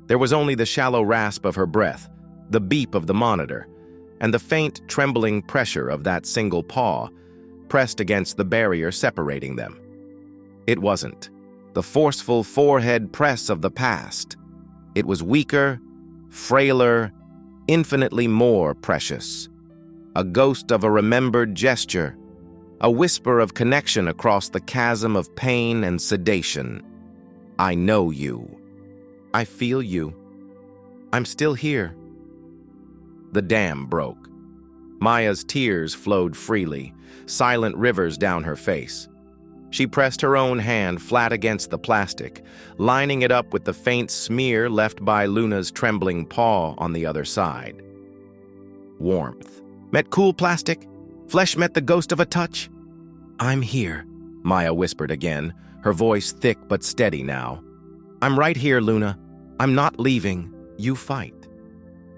There was only the shallow rasp of her breath, the beep of the monitor, and the faint, trembling pressure of that single paw, pressed against the barrier separating them. It wasn't the forceful forehead press of the past. It was weaker, frailer, infinitely more precious. A ghost of a remembered gesture, a whisper of connection across the chasm of pain and sedation. I know you. I feel you. I'm still here. The dam broke. Maya's tears flowed freely, silent rivers down her face. She pressed her own hand flat against the plastic, lining it up with the faint smear left by Luna's trembling paw on the other side. Warmth. Met cool plastic? Flesh met the ghost of a touch? I'm here, Maya whispered again, her voice thick but steady now. I'm right here, Luna. I'm not leaving. You fight.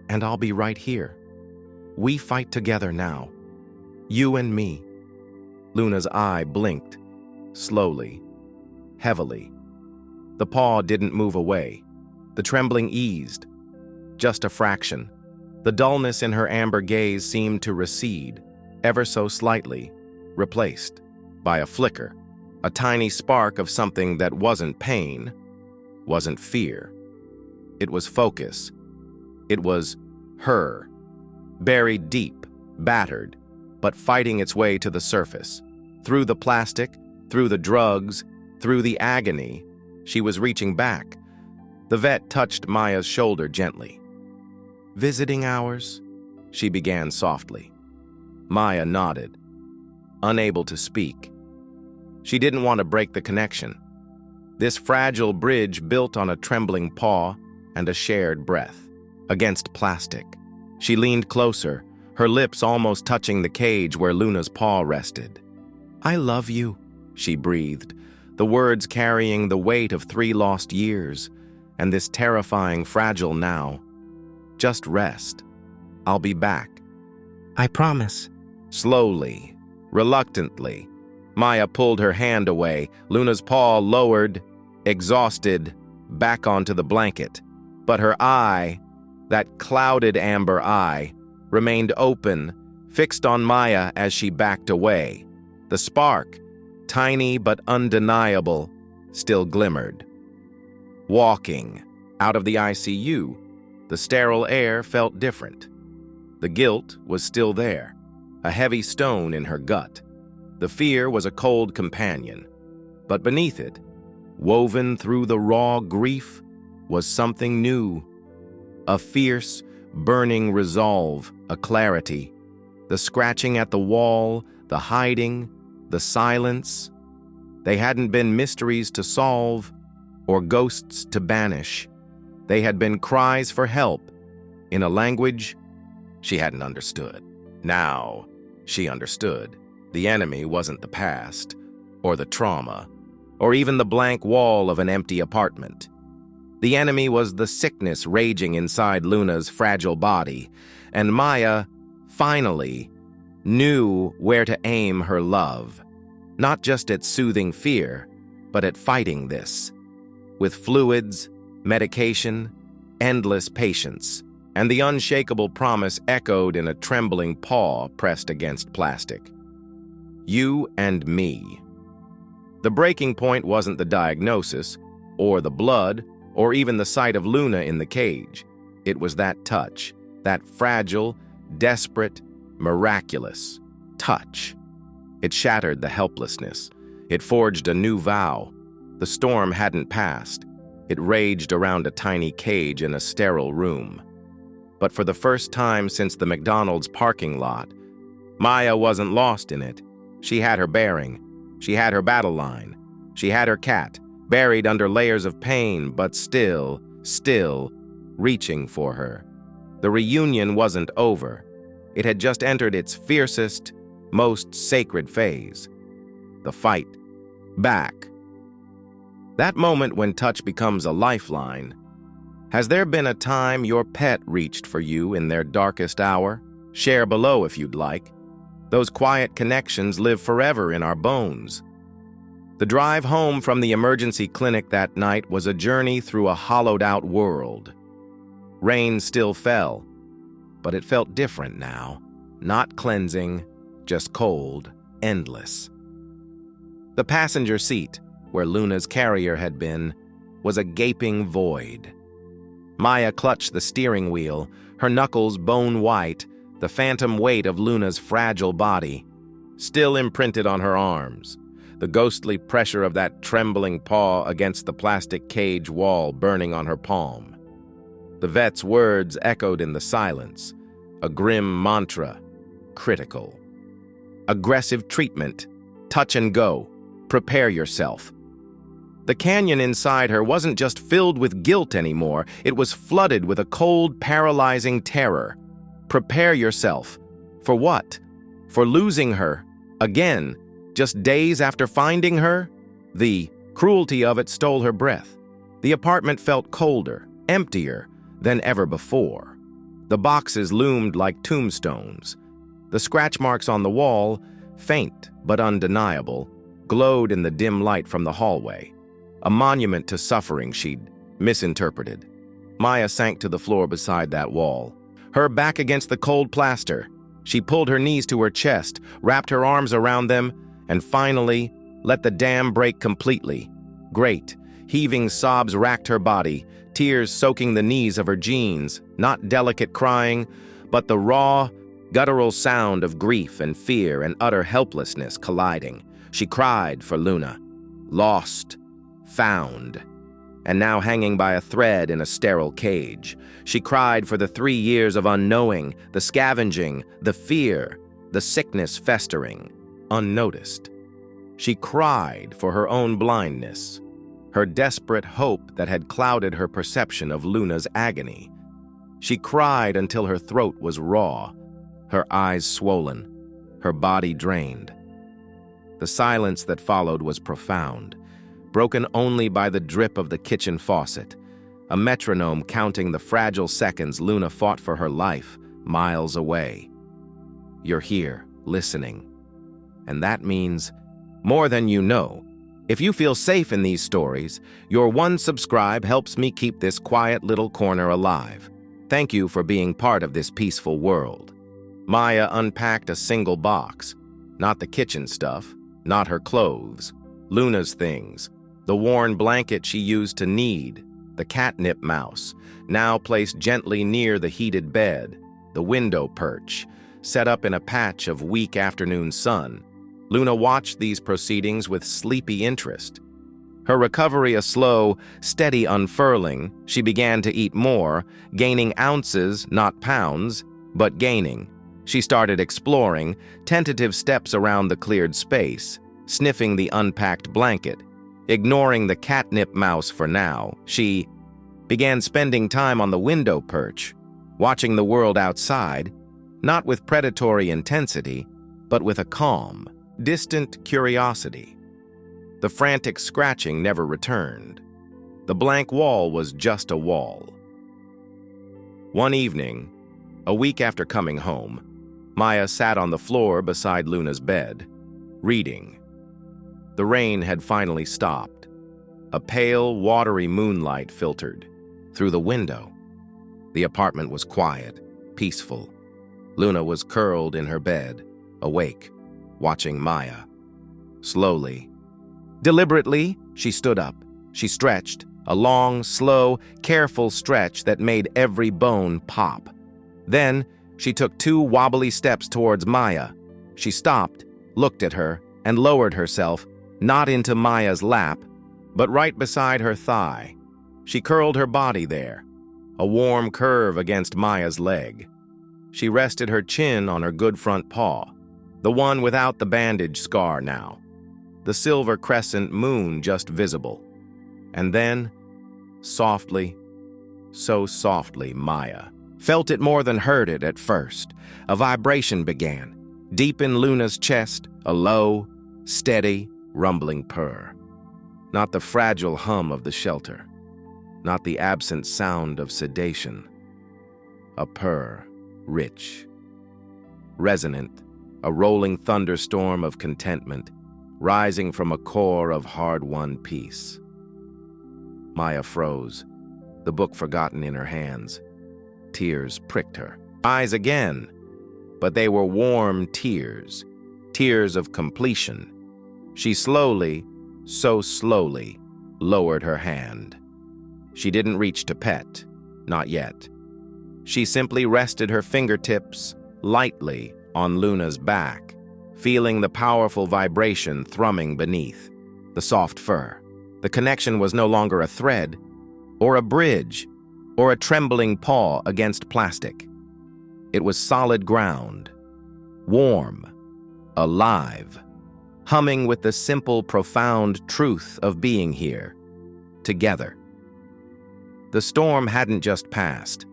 And I'll be right here. We fight together now. You and me. Luna's eye blinked. Slowly, heavily. The paw didn't move away. The trembling eased. Just a fraction. The dullness in her amber gaze seemed to recede, ever so slightly, replaced by a flicker, a tiny spark of something that wasn't pain, wasn't fear. It was focus. It was her. buried deep, battered, but fighting its way to the surface. Through the plastic, through the drugs, through the agony, she was reaching back. The vet touched Maya's shoulder gently. "Visiting hours?" she began softly. Maya nodded, unable to speak. She didn't want to break the connection. This fragile bridge built on a trembling paw and a shared breath. Against plastic. She leaned closer, her lips almost touching the cage where Luna's paw rested. "I love you," she breathed, the words carrying the weight of 3 lost years, and this terrifying fragile now. "Just rest. I'll be back." "I promise." Slowly, reluctantly, Maya pulled her hand away, Luna's paw lowered, exhausted, back onto the blanket. But her eye, that clouded amber eye, remained open, fixed on Maya as she backed away. The spark, tiny but undeniable, still glimmered. Walking out of the ICU, the sterile air felt different. The guilt was still there, a heavy stone in her gut. The fear was a cold companion. But beneath it, woven through the raw grief, was something new. A fierce, burning resolve, a clarity. The scratching at the wall, the hiding, the silence. They hadn't been mysteries to solve or ghosts to banish. They had been cries for help in a language she hadn't understood. Now, she understood. The enemy wasn't the past, or the trauma, or even the blank wall of an empty apartment. The enemy was the sickness raging inside Luna's fragile body, and Maya, finally, knew where to aim her love. Not just at soothing fear, but at fighting this. With fluids, medication, endless patience, and the unshakable promise echoed in a trembling paw pressed against plastic. "You and me." The breaking point wasn't the diagnosis, or the blood, or even the sight of Luna in the cage. It was that touch, that fragile, desperate, miraculous touch. It shattered the helplessness. It forged a new vow. The storm hadn't passed. It raged around a tiny cage in a sterile room. But for the first time since the McDonald's parking lot, Maya wasn't lost in it. She had her bearing. She had her battle line. She had her cat, buried under layers of pain, but still reaching for her. The reunion wasn't over. It had just entered its fiercest, most sacred phase. The fight. Back. That moment when touch becomes a lifeline. Has there been a time your pet reached for you in their darkest hour? Share below if you'd like. Those quiet connections live forever in our bones. The drive home from the emergency clinic that night was a journey through a hollowed-out world. Rain still fell, but it felt different now. Not cleansing, just cold, endless. The passenger seat, where Luna's carrier had been, was a gaping void. Maya clutched the steering wheel, her knuckles bone white, the phantom weight of Luna's fragile body, still imprinted on her arms, the ghostly pressure of that trembling paw against the plastic cage wall burning on her palm. The vet's words echoed in the silence, a grim mantra, critical. Aggressive treatment, touch and go, prepare yourself. The canyon inside her wasn't just filled with guilt anymore, it was flooded with a cold, paralyzing terror. Prepare yourself. For what? For losing her. Again, just days after finding her? The cruelty of it stole her breath. The apartment felt colder, emptier than ever before. The boxes loomed like tombstones. The scratch marks on the wall, faint but undeniable, glowed in the dim light from the hallway. A monument to suffering she'd misinterpreted. Maya sank to the floor beside that wall. Her back against the cold plaster, she pulled her knees to her chest, wrapped her arms around them, and finally let the dam break completely. Great, heaving sobs racked her body, tears soaking the knees of her jeans, not delicate crying, but the raw, guttural sound of grief and fear and utter helplessness colliding. She cried for Luna, lost, found, and now hanging by a thread in a sterile cage. She cried for the 3 years of unknowing, the scavenging, the fear, the sickness festering, unnoticed. She cried for her own blindness, her desperate hope that had clouded her perception of Luna's agony. She cried until her throat was raw, her eyes swollen, her body drained. The silence that followed was profound, broken only by the drip of the kitchen faucet, a metronome counting the fragile seconds Luna fought for her life miles away. You're here, listening. And that means more than you know. If you feel safe in these stories, your one subscribe helps me keep this quiet little corner alive. Thank you for being part of this peaceful world. Maya unpacked a single box. Not the kitchen stuff, not her clothes, Luna's things, the worn blanket she used to knead, the catnip mouse, now placed gently near the heated bed, the window perch, set up in a patch of weak afternoon sun. Luna watched these proceedings with sleepy interest. Her recovery a slow, steady unfurling, she began to eat more, gaining ounces, not pounds, but gaining. She started exploring, tentative steps around the cleared space, sniffing the unpacked blanket. Ignoring the catnip mouse for now, she began spending time on the window perch, watching the world outside, not with predatory intensity, but with a calm, distant curiosity. The frantic scratching never returned. The blank wall was just a wall. One evening, a week after coming home, Maya sat on the floor beside Luna's bed, reading. The rain had finally stopped. A pale, watery moonlight filtered through the window. The apartment was quiet, peaceful. Luna was curled in her bed, awake, watching Maya. Slowly, deliberately, she stood up. She stretched, a long, slow, careful stretch that made every bone pop. Then, she took 2 wobbly steps towards Maya. She stopped, looked at her, and lowered herself, not into Maya's lap, but right beside her thigh. She curled her body there, a warm curve against Maya's leg. She rested her chin on her good front paw, the one without the bandage scar now, the silver crescent moon just visible. And then, softly, so softly, Maya felt it more than heard it at first. A vibration began, deep in Luna's chest, a low, steady, rumbling purr. Not the fragile hum of the shelter, not the absent sound of sedation. A purr, rich, resonant, a rolling thunderstorm of contentment, rising from a core of hard-won peace. Maya froze, the book forgotten in her hands. Tears pricked her eyes again, but they were warm tears, tears of completion. She slowly, so slowly, lowered her hand. She didn't reach to pet, not yet. She simply rested her fingertips lightly on Luna's back, feeling the powerful vibration thrumming beneath, the soft fur. The connection was no longer a thread, or a bridge, or a trembling paw against plastic. It was solid ground, warm, alive, humming with the simple, profound truth of being here, together. The storm hadn't just passed.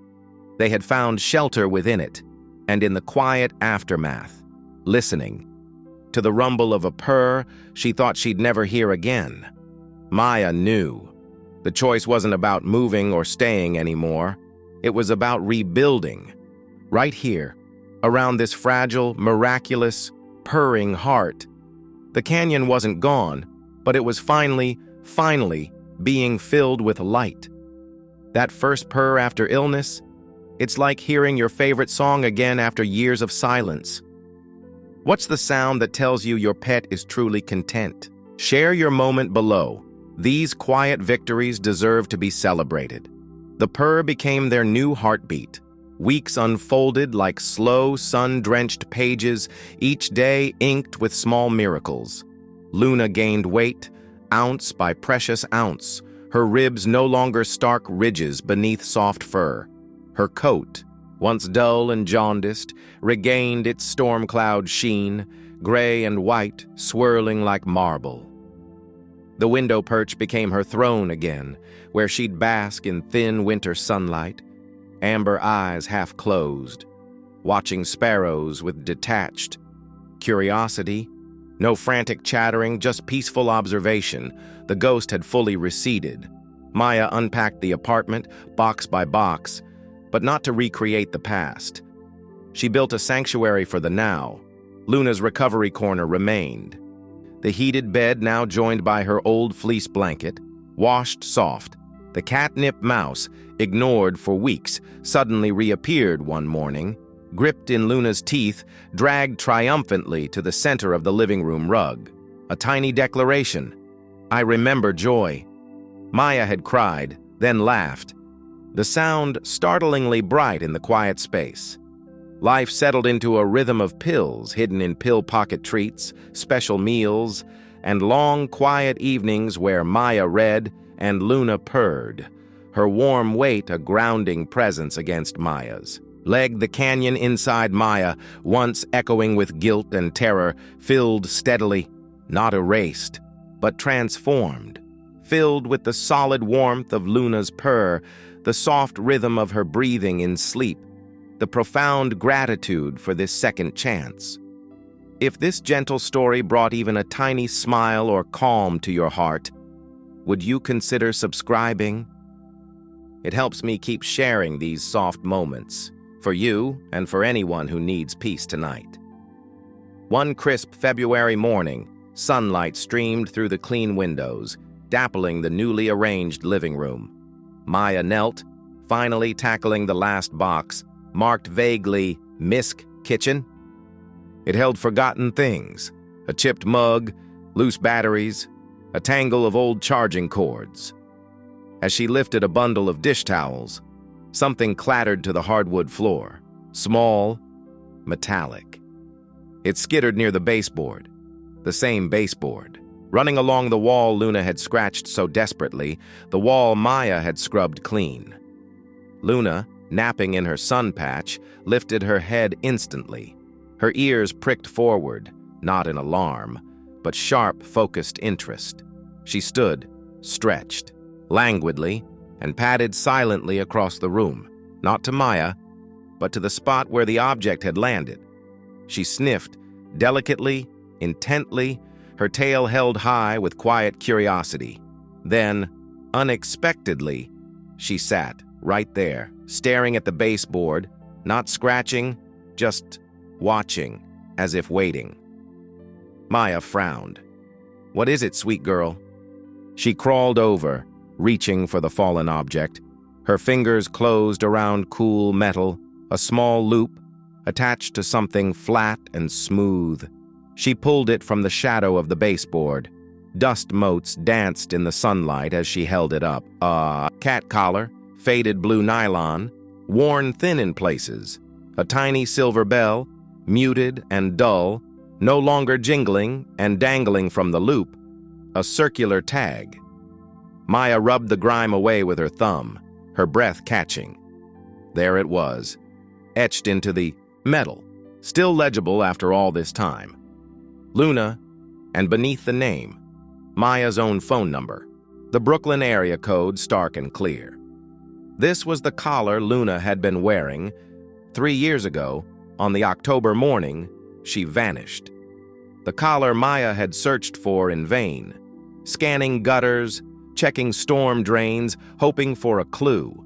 They had found shelter within it, and in the quiet aftermath, listening to the rumble of a purr she thought she'd never hear again. Maya knew. The choice wasn't about moving or staying anymore. It was about rebuilding. Right here, around this fragile, miraculous, purring heart. The canyon wasn't gone, but it was finally being filled with light. That first purr after illness, it's like hearing your favorite song again after years of silence. What's the sound that tells you your pet is truly content? Share your moment below. These quiet victories deserve to be celebrated. The purr became their new heartbeat, Weeks unfolded like slow, sun-drenched pages, each day inked with small miracles. Luna gained weight, ounce by precious ounce, her ribs no longer stark ridges beneath soft fur. Her coat, once dull and jaundiced, regained its storm cloud sheen, gray and white, swirling like marble. The window perch became her throne again, where she'd bask in thin winter sunlight, amber eyes half closed, watching sparrows with detached curiosity. No frantic chattering, just peaceful observation. The ghost had fully receded. Maya unpacked the apartment, box by box, but not to recreate the past. She built a sanctuary for the now. Luna's recovery corner remained. The heated bed now joined by her old fleece blanket, washed soft. The catnip mouse, ignored for weeks, suddenly reappeared one morning, gripped in Luna's teeth, dragged triumphantly to the center of the living room rug. A tiny declaration. I remember joy. Maya had cried, then laughed. The sound startlingly bright in the quiet space. Life settled into a rhythm of pills hidden in pill pocket treats, special meals, and long, quiet evenings where Maya read and Luna purred, her warm weight a grounding presence against Maya's. Legged the canyon inside Maya, once echoing with guilt and terror, filled steadily, not erased, but transformed, filled with the solid warmth of Luna's purr, the soft rhythm of her breathing in sleep, the profound gratitude for this second chance. If this gentle story brought even a tiny smile or calm to your heart, would you consider subscribing? It helps me keep sharing these soft moments, for you and for anyone who needs peace tonight. One crisp February morning, sunlight streamed through the clean windows, dappling the newly arranged living room. Maya knelt, finally tackling the last box, marked vaguely Misk Kitchen. It held forgotten things, a chipped mug, loose batteries, a tangle of old charging cords. As she lifted a bundle of dish towels, something clattered to the hardwood floor, small, metallic. It skittered near the baseboard, the same baseboard. Running along the wall Luna had scratched so desperately, the wall Maya had scrubbed clean. Luna, napping in her sun patch, lifted her head instantly. Her ears pricked forward, not in alarm, but sharp, focused interest. She stood, stretched, languidly, and padded silently across the room, not to Maya, but to the spot where the object had landed. She sniffed, delicately, intently, her tail held high with quiet curiosity. Then, unexpectedly, she sat, right there, staring at the baseboard, not scratching, just watching, as if waiting. Maya frowned. What is it, sweet girl? She crawled over, reaching for the fallen object. Her fingers closed around cool metal, a small loop, attached to something flat and smooth. She pulled it from the shadow of the baseboard. Dust motes danced in the sunlight as she held it up. A cat collar, faded blue nylon, worn thin in places. A tiny silver bell, muted and dull, no longer jingling and dangling from the loop. A circular tag. Maya rubbed the grime away with her thumb, her breath catching. There it was, etched into the metal, still legible after all this time. Luna, and beneath the name, Maya's own phone number, the Brooklyn area code stark and clear. This was the collar Luna had been wearing 3 years ago. On the October morning, she vanished. The collar Maya had searched for in vain, scanning gutters, checking storm drains, hoping for a clue.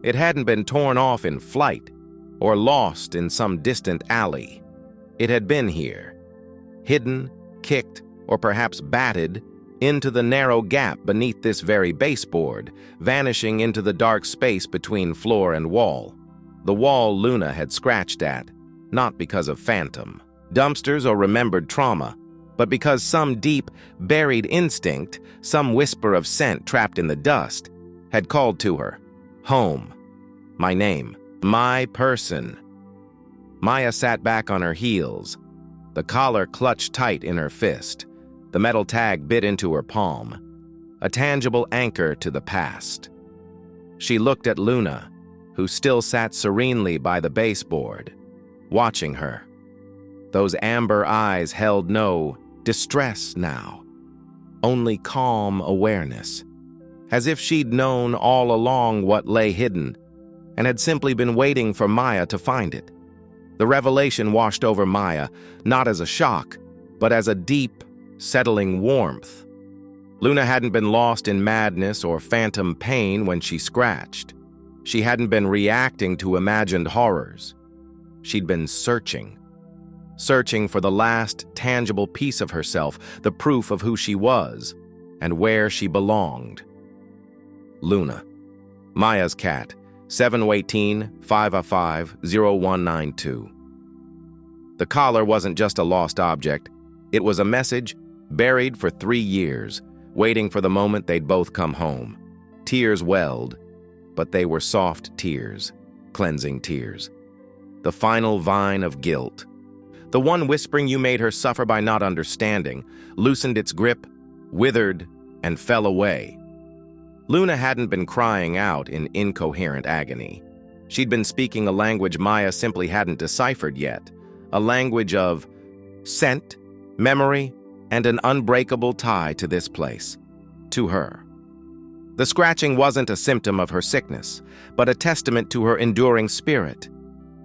It hadn't been torn off in flight or lost in some distant alley. It had been here, hidden, kicked, or perhaps batted into the narrow gap beneath this very baseboard, vanishing into the dark space between floor and wall. The wall Luna had scratched at, not because of phantom, dumpsters, or remembered trauma, but because some deep, buried instinct, some whisper of scent trapped in the dust, had called to her. Home. My name. My person. Maya sat back on her heels. The collar clutched tight in her fist. The metal tag bit into her palm, a tangible anchor to the past. She looked at Luna, who still sat serenely by the baseboard, watching her. Those amber eyes held no distress now, only calm awareness, as if she'd known all along what lay hidden and had simply been waiting for Maya to find it. The revelation washed over Maya, not as a shock, but as a deep, settling warmth. Luna hadn't been lost in madness or phantom pain when she scratched. She hadn't been reacting to imagined horrors. She'd been searching for the last tangible piece of herself, the proof of who she was and where she belonged. Luna, Maya's cat, 718-505-0192. The collar wasn't just a lost object. It was a message buried for 3 years, waiting for the moment they'd both come home. Tears welled, but they were soft tears, cleansing tears. The final vine of guilt, the one whispering you made her suffer by not understanding, loosened its grip, withered, and fell away. Luna hadn't been crying out in incoherent agony. She'd been speaking a language Maya simply hadn't deciphered yet, a language of scent, memory, and an unbreakable tie to this place, to her. The scratching wasn't a symptom of her sickness, but a testament to her enduring spirit,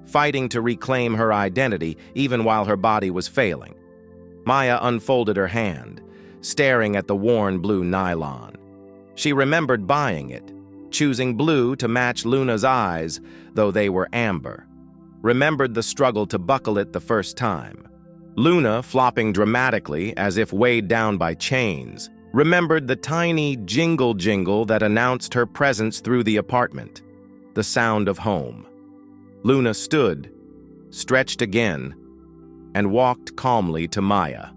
fighting to reclaim her identity even while her body was failing. Maya unfolded her hand, staring at the worn blue nylon. She remembered buying it, choosing blue to match Luna's eyes, though they were amber. Remembered the struggle to buckle it the first time. Luna flopping dramatically as if weighed down by chains. Remembered the tiny jingle that announced her presence through the apartment, the sound of home. Luna stood, stretched again, and walked calmly to Maya.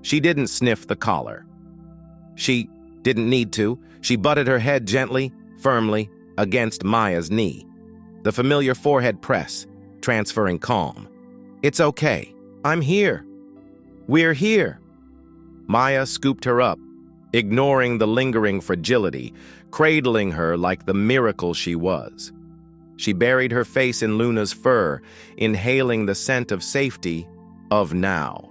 She didn't sniff the collar. She didn't need to. She butted her head gently, firmly, against Maya's knee. The familiar forehead press, transferring calm. It's okay. I'm here. We're here. Maya scooped her up, ignoring the lingering fragility, cradling her like the miracle she was. She buried her face in Luna's fur, inhaling the scent of safety, of now.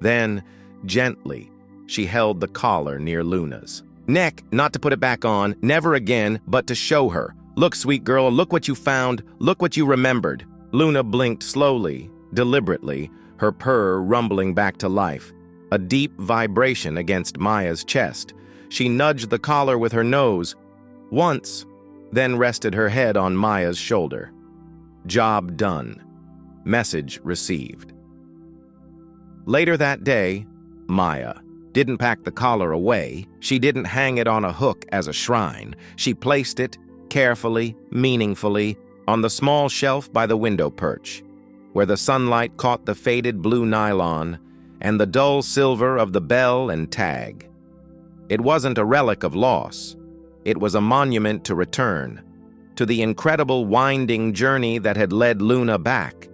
Then, gently, she held the collar near Luna's neck, not to put it back on, never again, but to show her. Look, sweet girl, look what you found, look what you remembered. Luna blinked slowly, deliberately, her purr rumbling back to life. A deep vibration against Maya's chest. She nudged the collar with her nose, once, then rested her head on Maya's shoulder. Job done. Message received. Later that day, Maya didn't pack the collar away. She didn't hang it on a hook as a shrine. She placed it, carefully, meaningfully, on the small shelf by the window perch, where the sunlight caught the faded blue nylon and the dull silver of the bell and tag. It wasn't a relic of loss. It was a monument to return, to the incredible winding journey that had led Luna back,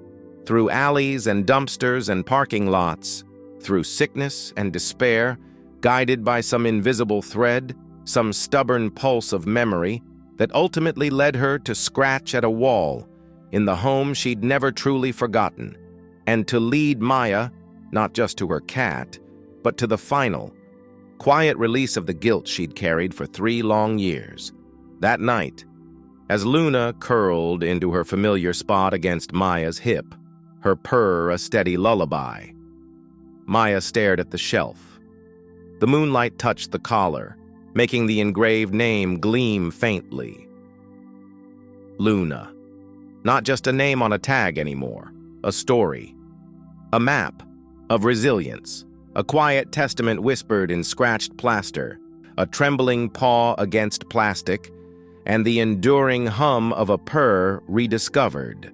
through alleys and dumpsters and parking lots, through sickness and despair, guided by some invisible thread, some stubborn pulse of memory that ultimately led her to scratch at a wall in the home she'd never truly forgotten, and to lead Maya, not just to her cat, but to the final, quiet release of the guilt she'd carried for 3 long years. That night, as Luna curled into her familiar spot against Maya's hip, her purr a steady lullaby, Maya stared at the shelf. The moonlight touched the collar, making the engraved name gleam faintly. Luna. Not just a name on a tag anymore, a story. A map of resilience, a quiet testament whispered in scratched plaster, a trembling paw against plastic, and the enduring hum of a purr rediscovered.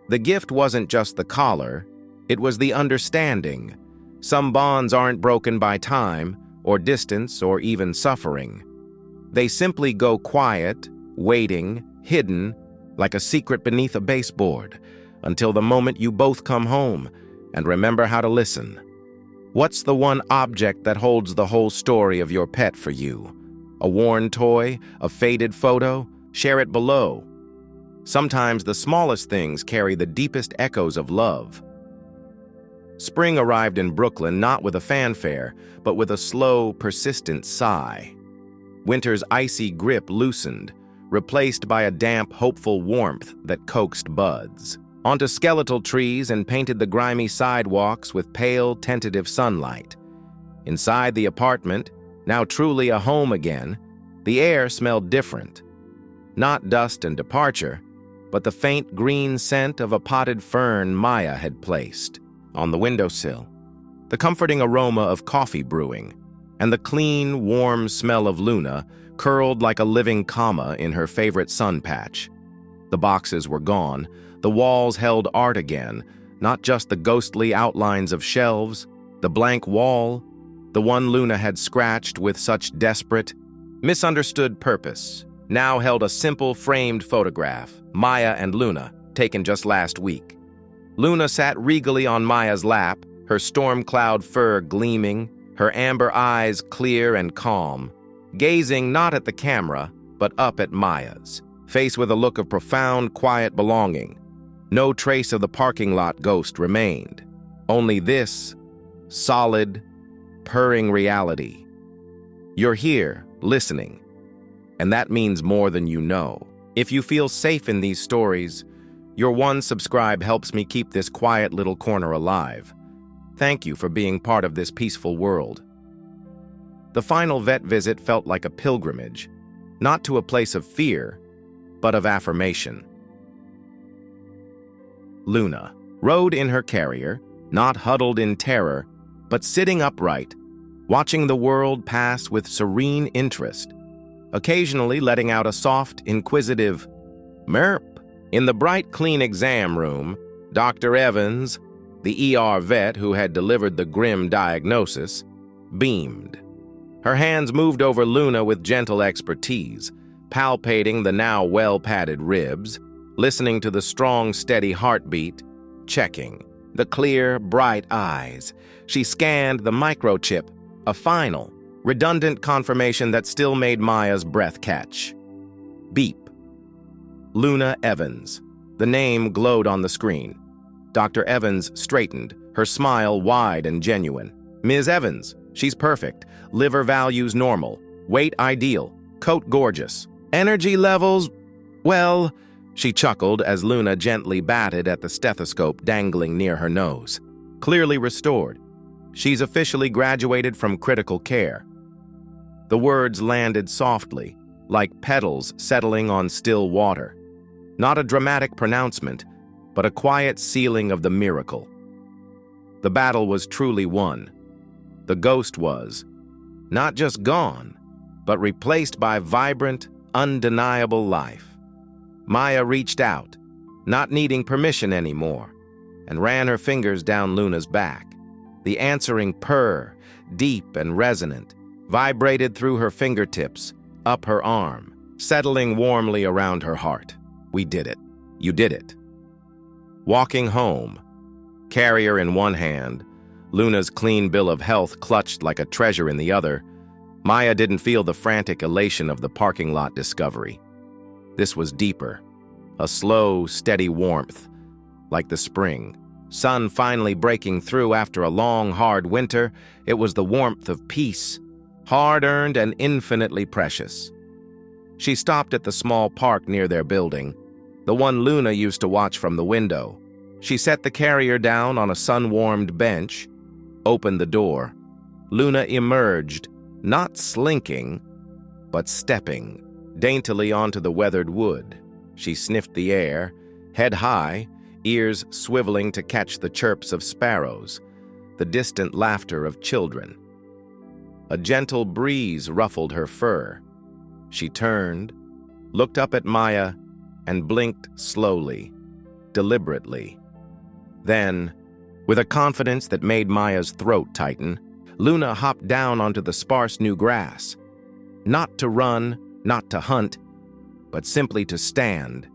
The gift wasn't just the collar, it was the understanding. Some bonds aren't broken by time, or distance, or even suffering. They simply go quiet, waiting, hidden, like a secret beneath a baseboard, until the moment you both come home and remember how to listen. What's the one object that holds the whole story of your pet for you? A worn toy? A faded photo? Share it below. Sometimes the smallest things carry the deepest echoes of love. Spring arrived in Brooklyn not with a fanfare, but with a slow, persistent sigh. Winter's icy grip loosened, replaced by a damp, hopeful warmth that coaxed buds onto skeletal trees and painted the grimy sidewalks with pale, tentative sunlight. Inside the apartment, now truly a home again, the air smelled different. Not dust and departure, but the faint green scent of a potted fern Maya had placed on the windowsill, the comforting aroma of coffee brewing, and the clean, warm smell of Luna curled like a living comma in her favorite sun patch. The boxes were gone. The walls held art again, not just the ghostly outlines of shelves. The blank wall, the one Luna had scratched with such desperate, misunderstood purpose, now held a simple framed photograph, Maya and Luna, taken just last week. Luna sat regally on Maya's lap, her storm cloud fur gleaming, her amber eyes clear and calm, gazing not at the camera, but up at Maya's face with a look of profound, quiet belonging. No trace of the parking lot ghost remained. Only this solid, purring reality. You're here, listening, and that means more than you know. If you feel safe in these stories, your one subscribe helps me keep this quiet little corner alive. Thank you for being part of this peaceful world. The final vet visit felt like a pilgrimage, not to a place of fear, but of affirmation. Luna rode in her carrier, not huddled in terror, but sitting upright, watching the world pass with serene interest, occasionally letting out a soft, inquisitive merp. In the bright, clean exam room, Dr. Evans, the ER vet who had delivered the grim diagnosis, beamed. Her hands moved over Luna with gentle expertise, palpating the now well-padded ribs, listening to the strong, steady heartbeat, checking the clear, bright eyes. She scanned the microchip, a final, redundant confirmation that still made Maya's breath catch. Beep. Luna Evans. The name glowed on the screen. Dr. Evans straightened, her smile wide and genuine. Ms. Evans, she's perfect. Liver values normal. Weight ideal. Coat gorgeous. Energy levels, well, she chuckled as Luna gently batted at the stethoscope dangling near her nose. Clearly restored. She's officially graduated from critical care. The words landed softly, like petals settling on still water. Not a dramatic pronouncement, but a quiet sealing of the miracle. The battle was truly won. The ghost was not just gone, but replaced by vibrant, undeniable life. Maya reached out, not needing permission anymore, and ran her fingers down Luna's back. The answering purr, deep and resonant, vibrated through her fingertips, up her arm, settling warmly around her heart. We did it. You did it. Walking home, carrier in one hand, Luna's clean bill of health clutched like a treasure in the other, Maya didn't feel the frantic elation of the parking lot discovery. This was deeper, a slow, steady warmth, like the spring. Sun finally breaking through after a long, hard winter, it was the warmth of peace, hard-earned and infinitely precious. She stopped at the small park near their building, the one Luna used to watch from the window. She set the carrier down on a sun-warmed bench, opened the door. Luna emerged, not slinking, but stepping daintily onto the weathered wood. She sniffed the air, head high, ears swiveling to catch the chirps of sparrows, the distant laughter of children. A gentle breeze ruffled her fur. She turned, looked up at Maya, and blinked slowly, deliberately. Then, with a confidence that made Maya's throat tighten, Luna hopped down onto the sparse new grass. Not to run, not to hunt, but simply to stand.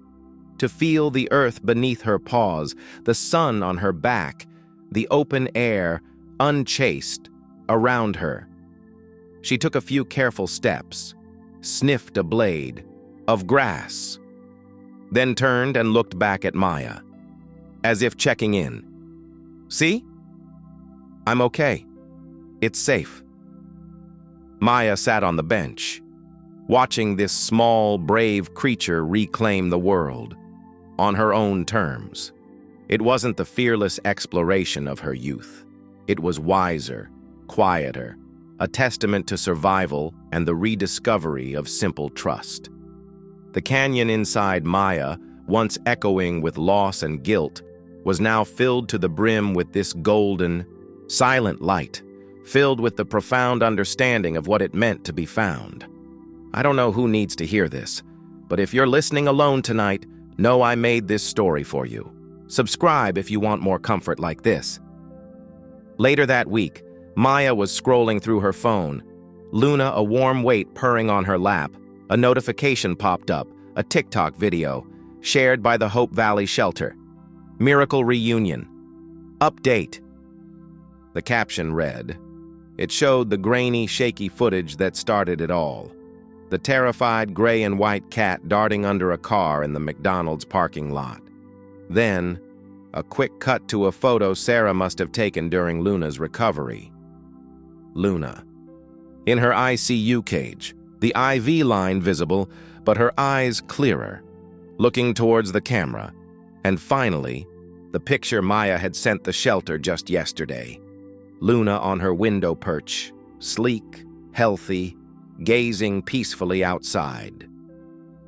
to feel the earth beneath her paws, the sun on her back, the open air, unchased, around her. She took a few careful steps, sniffed a blade of grass, then turned and looked back at Maya, as if checking in. "See? I'm okay. It's safe." Maya sat on the bench, watching this small, brave creature reclaim the world, on her own terms. It wasn't the fearless exploration of her youth. It was wiser, quieter, a testament to survival and the rediscovery of simple trust. The canyon inside Maya, once echoing with loss and guilt, was now filled to the brim with this golden, silent light, filled with the profound understanding of what it meant to be found. I don't know who needs to hear this, but if you're listening alone tonight, know I made this story for you. Subscribe if you want more comfort like this. Later that week, Maya was scrolling through her phone. Luna, a warm weight purring on her lap. A notification popped up, a TikTok video, shared by the Hope Valley Shelter. Miracle reunion. Update. The caption read, it showed the grainy, shaky footage that started it all. The terrified gray and white cat darting under a car in the McDonald's parking lot. Then, a quick cut to a photo Sarah must have taken during Luna's recovery. Luna. In her ICU cage, the IV line visible, but her eyes clearer, looking towards the camera. And finally, the picture Maya had sent the shelter just yesterday. Luna on her window perch, sleek, healthy, gazing peacefully outside.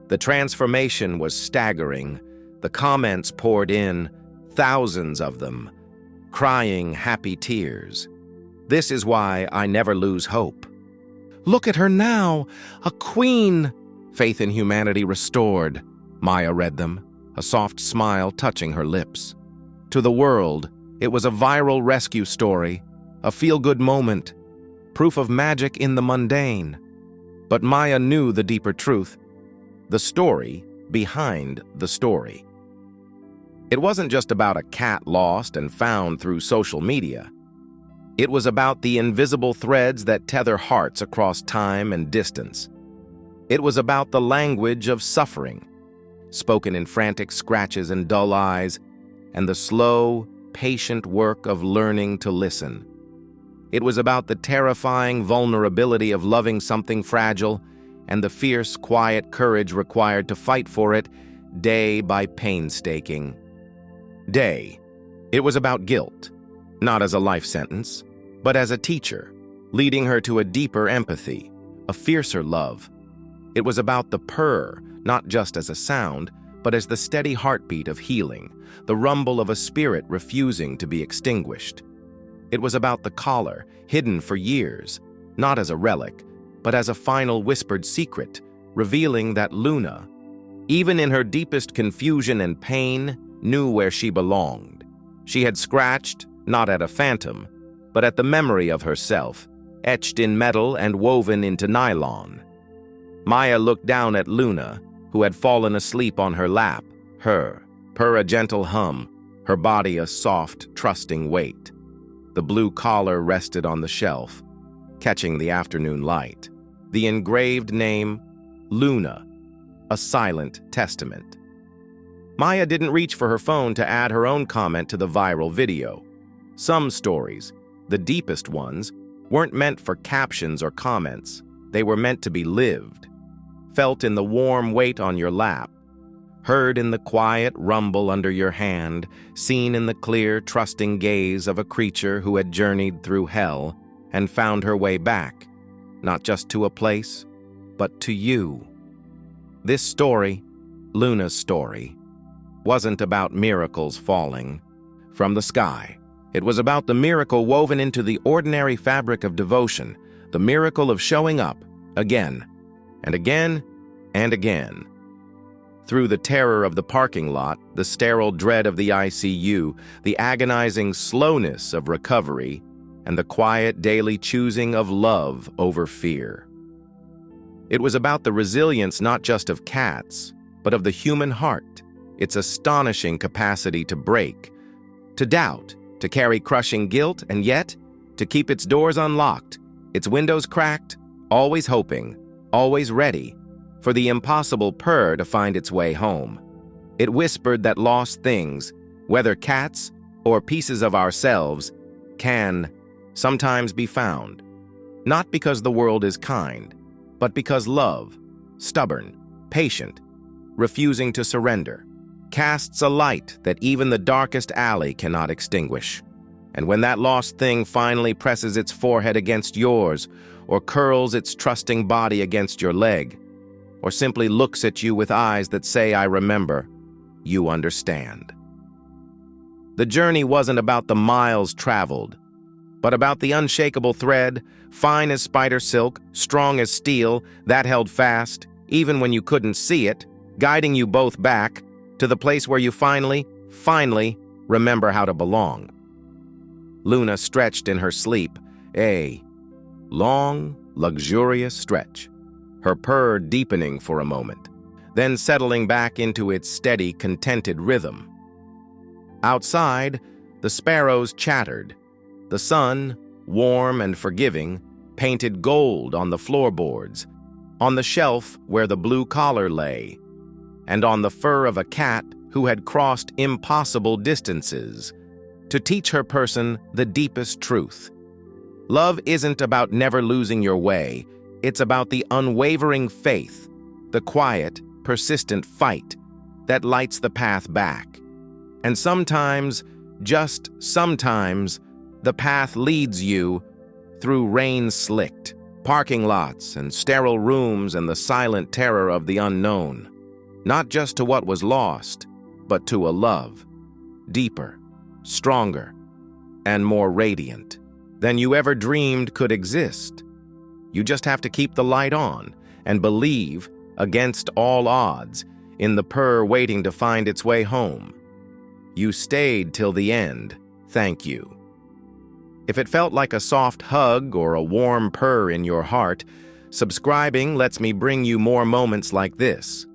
The transformation was staggering. The comments poured in, thousands of them, crying happy tears. This is why I never lose hope. Look at her now, a queen. Faith in humanity restored, Maya read them, a soft smile touching her lips. To the world, it was a viral rescue story, a feel-good moment, proof of magic in the mundane. But Maya knew the deeper truth, the story behind the story. It wasn't just about a cat lost and found through social media. It was about the invisible threads that tether hearts across time and distance. It was about the language of suffering, spoken in frantic scratches and dull eyes, and the slow, patient work of learning to listen. It was about the terrifying vulnerability of loving something fragile and the fierce, quiet courage required to fight for it day by painstaking day. It was about guilt, not as a life sentence, but as a teacher, leading her to a deeper empathy, a fiercer love. It was about the purr, not just as a sound, but as the steady heartbeat of healing, the rumble of a spirit refusing to be extinguished. It was about the collar, hidden for years, not as a relic, but as a final whispered secret, revealing that Luna, even in her deepest confusion and pain, knew where she belonged. She had scratched, not at a phantom, but at the memory of herself, etched in metal and woven into nylon. Maya looked down at Luna, who had fallen asleep on her lap, her a gentle hum, her body a soft, trusting weight. The blue collar rested on the shelf, catching the afternoon light. The engraved name, Luna, a silent testament. Maya didn't reach for her phone to add her own comment to the viral video. Some stories, the deepest ones, weren't meant for captions or comments. They were meant to be lived, felt in the warm weight on your lap, heard in the quiet rumble under your hand, seen in the clear, trusting gaze of a creature who had journeyed through hell and found her way back, not just to a place, but to you. This story, Luna's story, wasn't about miracles falling from the sky. It was about the miracle woven into the ordinary fabric of devotion, the miracle of showing up again and again and again. Through the terror of the parking lot, the sterile dread of the ICU, the agonizing slowness of recovery, and the quiet daily choosing of love over fear. It was about the resilience not just of cats, but of the human heart, its astonishing capacity to break, to doubt, to carry crushing guilt, and yet to keep its doors unlocked, its windows cracked, always hoping, always ready for the impossible purr to find its way home. It whispered that lost things, whether cats or pieces of ourselves, can sometimes be found, not because the world is kind, but because love, stubborn, patient, refusing to surrender, casts a light that even the darkest alley cannot extinguish. And when that lost thing finally presses its forehead against yours, or curls its trusting body against your leg, or simply looks at you with eyes that say, "I remember," you understand. The journey wasn't about the miles traveled, but about the unshakable thread, fine as spider silk, strong as steel, that held fast, even when you couldn't see it, guiding you both back to the place where you finally remember how to belong. Luna stretched in her sleep, a long, luxurious stretch, her purr deepening for a moment, then settling back into its steady, contented rhythm. Outside, the sparrows chattered. The sun, warm and forgiving, painted gold on the floorboards, on the shelf where the blue collar lay, and on the fur of a cat who had crossed impossible distances to teach her person the deepest truth. Love isn't about never losing your way. It's about the unwavering faith, the quiet, persistent fight that lights the path back. And sometimes, just sometimes, the path leads you through rain-slicked parking lots and sterile rooms and the silent terror of the unknown, not just to what was lost, but to a love, deeper, stronger, and more radiant than you ever dreamed could exist. You just have to keep the light on and believe, against all odds, in the purr waiting to find its way home. You stayed till the end, thank you. If it felt like a soft hug or a warm purr in your heart, subscribing lets me bring you more moments like this.